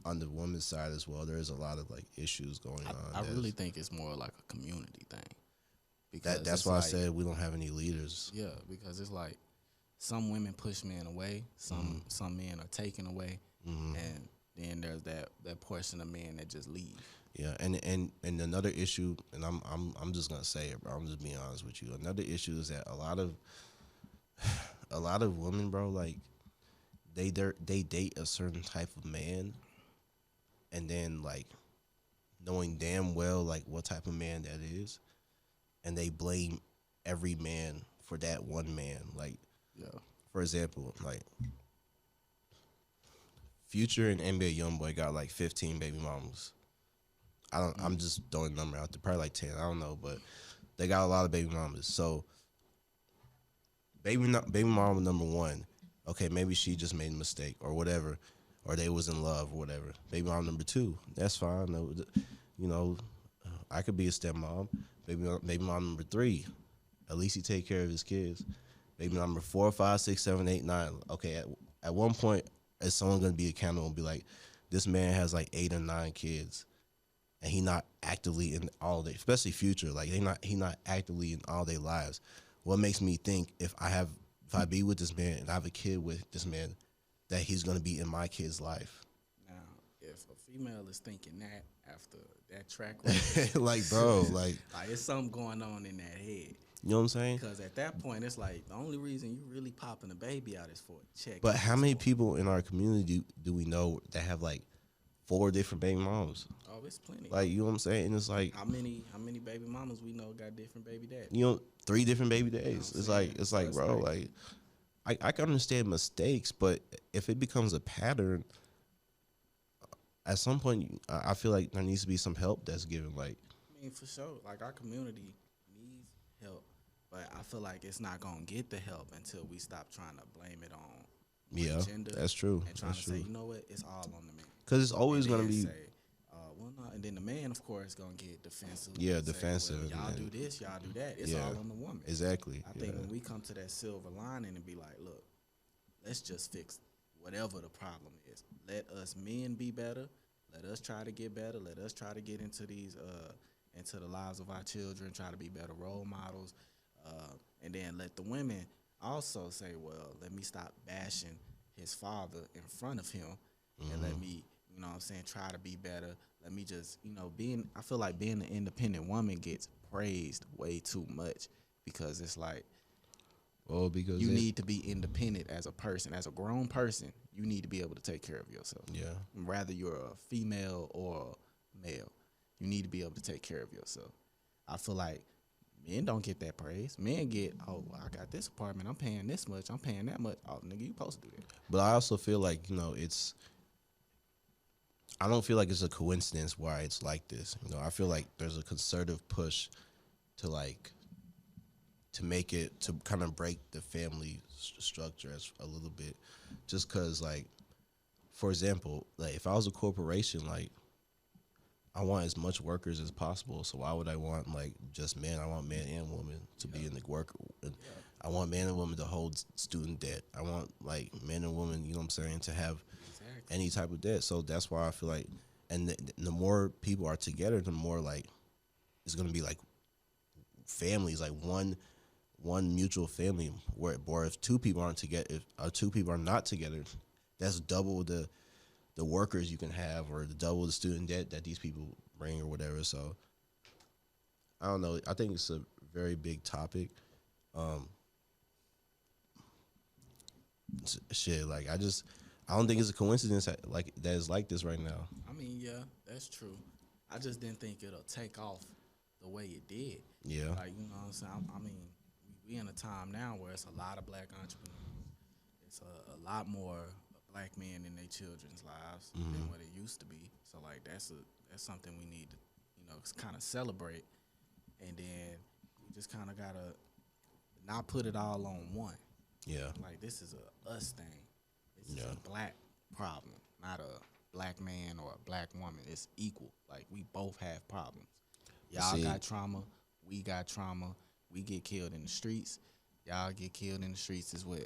on the woman's side as well. There is a lot of like issues going on. I really think it's more like a community thing. Because that's why I said we don't have any leaders. Yeah, because it's like some women push men away, some men are taken away, and then there's that portion of men that just leave. Yeah, and another issue, and I'm just gonna say it, bro. I'm just being honest with you. Another issue is that a lot of women, bro, like they date a certain type of man, and then like knowing damn well like what type of man that is, and they blame every man for that one man. Like, for example, like Future and NBA YoungBoy got like 15 baby mamas. I'm just throwing a number out there, probably like 10. I don't know, but they got a lot of baby mamas. So baby mama number one, okay, maybe she just made a mistake or whatever, or they was in love or whatever. Baby mom number two, that's fine. You know, I could be a stepmom. Baby mom number three, at least he take care of his kids. Baby mom number 4, 5, 6, 7, 8, 9. Okay, at one point, is someone gonna be accountable and be like, this man has like 8 or 9 kids, and he not actively in all day, especially Future. Like he not actively in all their lives. What makes me think if I be with this man and I have a kid with this man, that he's gonna be in my kid's life? Now, if a female is thinking that after that track record, like, bro, like it's something going on in that head. You know what I'm saying? Because at that point, it's like the only reason you really popping a baby out is for a check. But how many people in our community do we know that have like 4 different baby moms? Oh, it's plenty. Like, you know what I'm saying? And it's like how many baby mamas we know got different baby daddies? You know, 3 different baby days. You know it's like, bro, like I can understand mistakes, but if it becomes a pattern, at some point, I feel like there needs to be some help that's given. Like, I mean, for sure, like our community needs help, but I feel like it's not gonna get the help until we stop trying to blame it on gender. That's true. And trying to say, you know what, it's all on the man. Because it's always gonna be. Say, well, no, and then the man, of course, gonna get defensive. Yeah, say, defensive. Well, y'all do this, y'all do that. It's all on the woman. Exactly. I think when we come to that silver lining and be like, look, let's just fix whatever the problem is. Let us men be better. Let us try to get better. Let us try to get into these into the lives of our children. Try to be better role models, and then let the women also say, well, let me stop bashing his father in front of him, and let me, you know what I'm saying, try to be better. Let me just, you know, I feel like being an independent woman gets praised way too much because it's like, well, because you need to be independent as a person, as a grown person. You need to be able to take care of yourself. Yeah. Whether you're a female or a male, you need to be able to take care of yourself. I feel like men don't get that praise. Men get, oh, well, I got this apartment. I'm paying this much. I'm paying that much. Oh, nigga, you supposed to do that. But I also feel like, you know, I don't feel like it's a coincidence why it's like this. You know, I feel like there's a concerted push to make it, to kind of break the family structure a little bit, just because, like, for example, like if I was a corporation, like I want as much workers as possible. So why would I want like just men? I want man and woman to be in the work. I want man and woman to hold student debt. I want like men and women, you know what I'm saying, to have any type of debt. So that's why I feel like, and the more people are together, the more like it's gonna be like families, like one mutual family. Or if 2 people aren't together, if 2 people are not together, that's double the workers you can have, or double the student debt that these people bring, or whatever. So I don't know. I think it's a very big topic. shit. Like I don't think it's a coincidence like that is like this right now. I mean, yeah, that's true. I just didn't think it'll take off the way it did. Yeah. Like, you know what I'm saying? I mean, we in a time now where it's a lot of black entrepreneurs. It's a lot more black men in their children's lives than what it used to be. So, like, that's something we need to, kind of celebrate. And then we just kind of got to not put it all on one. Yeah. Like, this is a us thing. This is a black problem, not a black man or a black woman. It's equal. Like, we both have problems. Y'all got trauma. We got trauma. We get killed in the streets. Y'all get killed in the streets as well.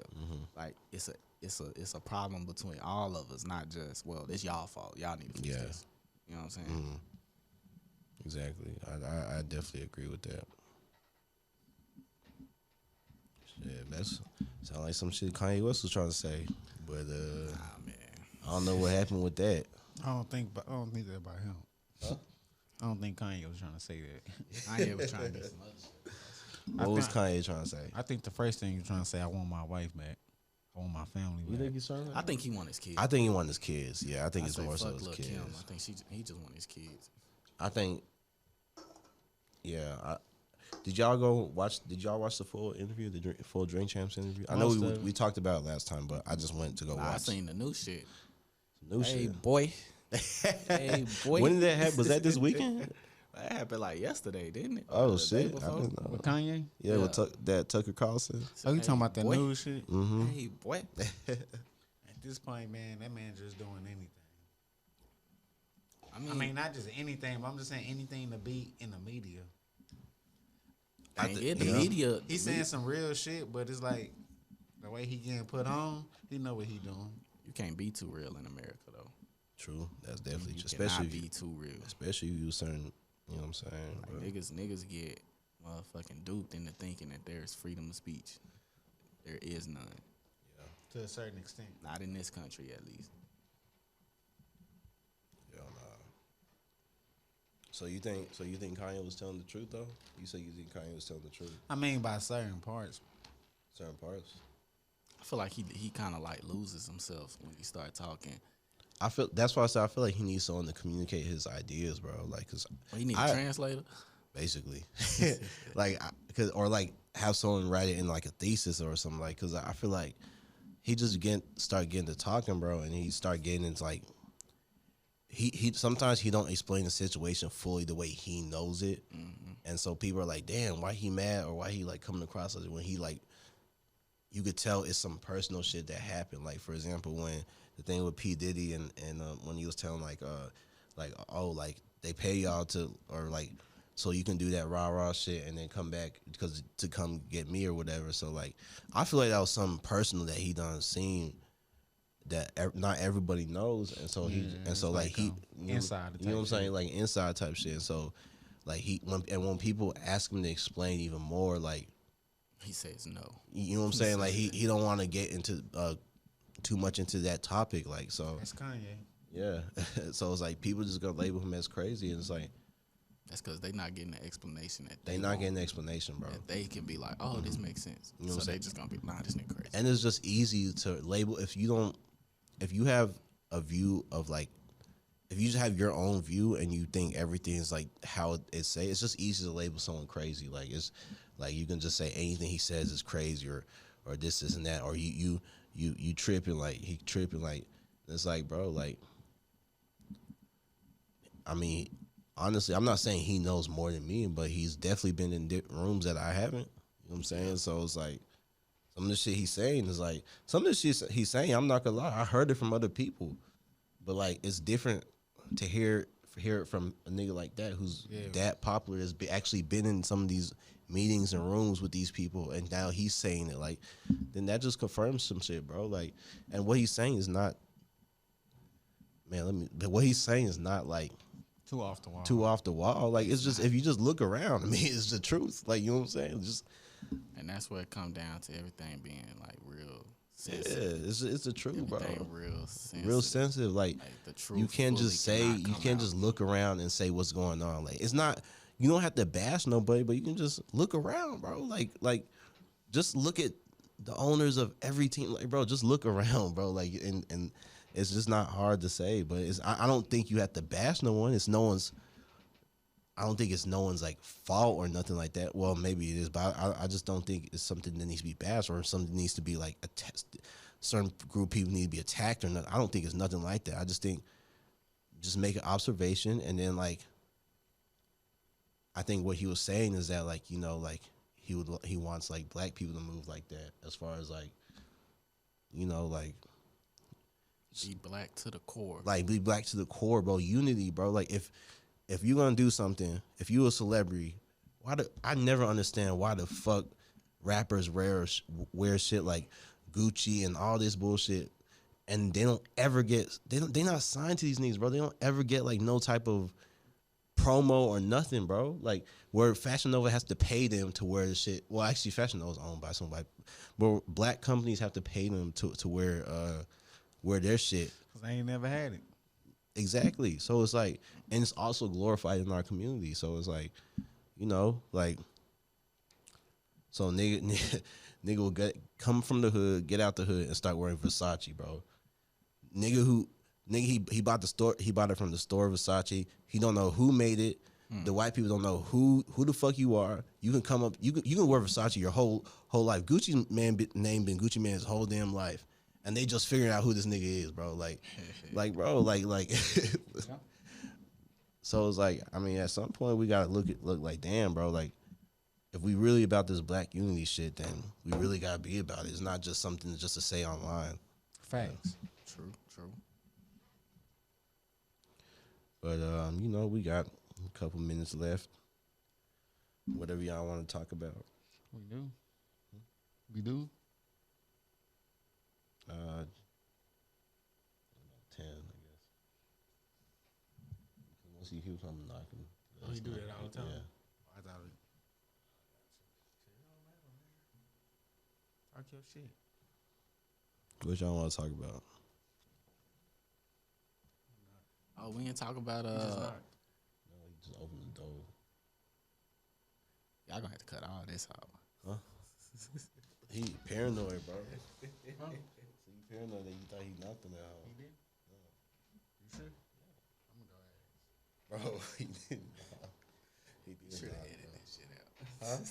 Like, it's a problem between all of us, not just, well, it's y'all fault. Y'all need to fix this. You know what I'm saying? Exactly. I definitely agree with that. Shit, that's sound like some shit Kanye West was trying to say, but Man. I don't know what happened with that. I don't think that about him. Huh? I don't think Kanye was trying to say that. Kanye was trying to do some other shit. What was Kanye trying to say? I think the first thing he's trying to say, I want my wife back. I want my family back. You think he's trying to? I think he want his kids. I think he want his kids. Yeah, I think it's say more so fuck his Lil' kids. Kim. I think he just want his kids. I think. Yeah. Did y'all watch the full interview, the full Drink Champs interview? I know we talked about it last time, but I just went to go watch. I seen the new shit. New shit. Hey boy. Hey boy. When did that happen? Was that this weekend? That happened like yesterday, didn't it? Oh The shit! day I before? didn't know. With Kanye? Yeah, with that Tucker Carlson. Oh, you talking about that boy. news shit? Mm-hmm. Hey boy. At this point, man, that man just doing anything. I I mean, not just anything, but I'm just saying anything to be in the media. The media. He's saying some real shit, but it's like the way he getting put on, he know what he doing. You can't be too real in America though. True, that's definitely You true. Especially cannot be too real. especially you certain. You know what I'm saying? Like, niggas get motherfucking duped into thinking that there's freedom of speech. There is none. To a certain extent. Not in this country, at least. Yeah, nah. So you think Kanye was telling the truth though? You say you think Kanye was telling the truth? I mean, by certain parts. Certain parts. I feel like he kind of like loses himself when he start talking. That's why I said I feel like he needs someone to communicate his ideas, bro. Like, cause He need a translator. basically, or have someone write it in like a thesis or something. Like, cause I feel like he just start getting to talking, bro, and he start getting into like he sometimes he don't explain the situation fully the way he knows it, and so people are like, damn, why he mad or why he like coming across as when he like. You could tell it's some personal shit that happened. Like, for example, when the thing with P. Diddy and when he was telling they pay y'all so you can do that rah shit and then come back to come get me or whatever. So like, I feel like that was something personal that he done seen that not everybody knows, and so inside. You know what I'm saying? Like inside type shit. And so like when people ask him to explain even more, like. He says no. You know what I'm saying? Like he don't want to get into too much into that topic. Like so. That's Kanye. Yeah. So it's like people just gonna label him as crazy, and it's like that's because they not getting the explanation that they not getting the explanation, bro. That they can be like, oh, this makes sense. You know so they just gonna be, nah, this nigga crazy. And it's just easy to label if you have a view of like. If you just have your own view and you think everything is like how it's say, it's just easy to label someone crazy. Like it's like you can just say anything he says is crazy or this and that, or you tripping like he tripping like it's like, bro, like I mean, honestly, I'm not saying he knows more than me, but he's definitely been in rooms that I haven't. You know what I'm saying? So it's like some of the shit he's saying is like some of the shit he's saying. I'm not gonna lie, I heard it from other people, but like it's different to hear it from a nigga like that who's that popular, has actually been in some of these meetings and rooms with these people, and now he's saying it. Like, then that just confirms some shit, bro. Like, and what he's saying is not, but what he's saying is not like too off the wall. Like, it's just if you just look around, I mean, it's the truth. Like, you know what I'm saying? Just, and that's where it come down to everything being like real. Sensitive. Yeah, it's the truth, bro. Real sensitive. Like the truth you can't just say, you can't just look around and say what's going on. Like it's not, you don't have to bash nobody, but you can just look around, bro. Like just look at the owners of every team, like, bro, just look around, bro. Like, and it's just not hard to say, but I don't think you have to bash no one. It's no one's. I don't think it's no one's like fault or nothing like that. Well, maybe it is, but I just don't think it's something that needs to be bashed or something that needs to be like a test. Certain group of people need to be attacked or not. I don't think it's nothing like that. I just think just make an observation and then like I think what he was saying is that like like he wants like black people to move like that as far as like like Be black to the core. like be black to the core, bro. Unity, bro. Like if you're gonna do something, if you a celebrity, I never understand why the fuck rappers wear shit like Gucci and all this bullshit, and they don't ever get they not signed to these niggas, bro. They don't ever get like no type of promo or nothing, bro. Like where Fashion Nova has to pay them to wear the shit. Well, actually, Fashion Nova is owned by somebody, but black companies have to pay them to wear their shit. Cause I ain't never had it. Exactly. So it's like, and it's also glorified in our community. So it's like, like, so nigga will come from the hood, get out the hood, and start wearing Versace, bro. Nigga he bought it from the store Versace. He don't know who made it. The white people don't know who the fuck you are. You can come up, you can wear Versace your whole life. Gucci man name been Gucci man's whole damn life. And they just figuring out who this nigga is, bro. Like, bro, like. So it's like, I mean, at some point we gotta look like, damn, bro. Like, if we really about this black unity shit, then we really gotta be about it. It's not just something just to say online. Facts. True. But we got a couple minutes left. Whatever y'all want to talk about. We do. 10, I guess. Once he keeps on knocking. Oh, he do that all the time? Yeah. I thought it. Talk your shit. What y'all want to talk about? Oh, we ain't talk about No, he just opened the door. Y'all gonna have to cut all this out. Huh? He paranoid, bro. Huh? So you paranoid that you thought he knocked him out. He did? Yeah. You sure? Yeah. I'm gonna go ahead. Bro, he didn't. He did Should not, have edited bro. that shit out. Huh? I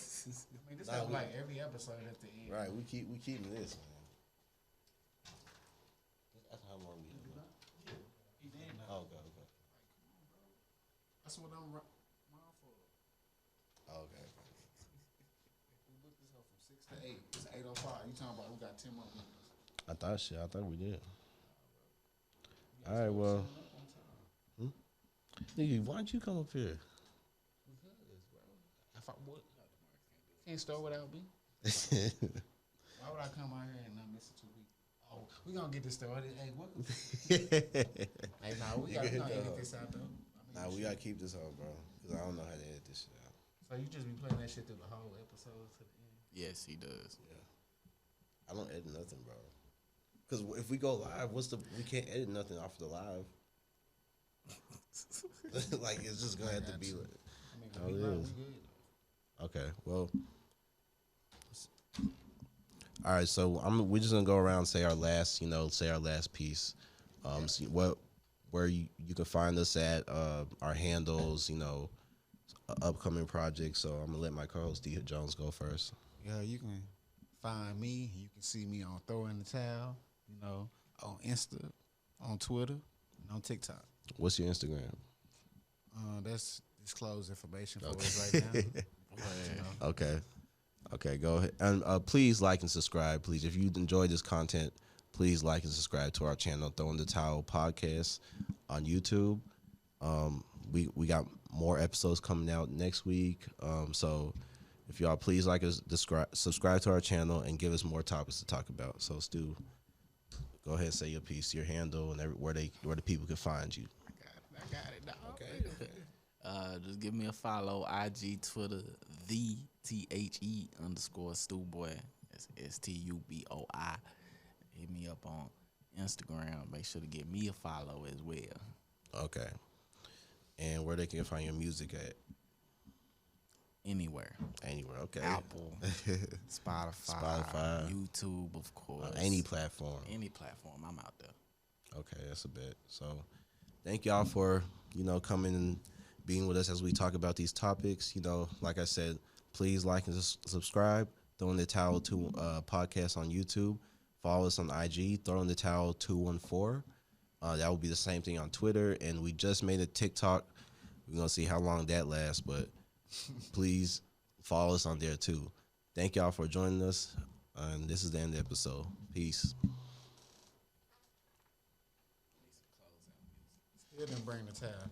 mean, this Nah, happens like every episode at the end. Right, we keeping this, man. That's how long we do. He did. Oh, okay. That's what I'm for. Oh, okay. We booked this up from 6 to 8. It's 8:05. You talking about we got 10 more minutes. I thought we did. All right, well. Nigga, why don't you come up here? Because, bro. If I would, can't start without me. Why would I come out here and not miss it 2 weeks? Oh, we gonna get this started. Hey, what? Hey, nah, we gonna edit this out though. Nah, we gotta keep this on, bro. Cause I don't know how to edit this shit out. So you just be playing that shit through the whole episode to the end? Yes, he does. Yeah. I don't edit nothing, bro. Cause if we go live, we can't edit nothing off the live. Like it's just gonna have to be like how it is. Okay, well. All right, so we're just gonna go around and say our last piece. See where you can find us at, our handles, upcoming projects. So I'm gonna let my co-host Djones go first. Yeah, you can find me. You can see me on Throw in the Towel, on Insta, on Twitter, and on TikTok. What's your Instagram? That's disclosed information for us right now. But, Okay, go ahead. And please like and subscribe, please. If you enjoy this content, please like and subscribe to our channel, Throw in the Towel Podcast on YouTube. We got more episodes coming out next week. So if y'all please like us, subscribe to our channel, and give us more topics to talk about. So Stu, go ahead and say your piece, your handle, and where the people can find you. I got it. Dog. Okay. Just give me a follow. IG, Twitter, _Stuboi. It's STUBOI. Hit me up on Instagram. Make sure to give me a follow as well. Okay. And where they can find your music at? Anywhere. Okay. Apple, Spotify, YouTube, of course. Any platform. Any platform. I'm out there. Okay, that's a bet. So, thank y'all for coming and being with us as we talk about these topics. Like I said, please like and subscribe. Throw in the Towel 2 podcast on YouTube. Follow us on IG. Throw in the Towel 214. That will be the same thing on Twitter. And we just made a TikTok. We're gonna see how long that lasts, but please follow us on there too. Thank y'all for joining us. And this is the end of the episode. Peace. Still didn't bring the towel.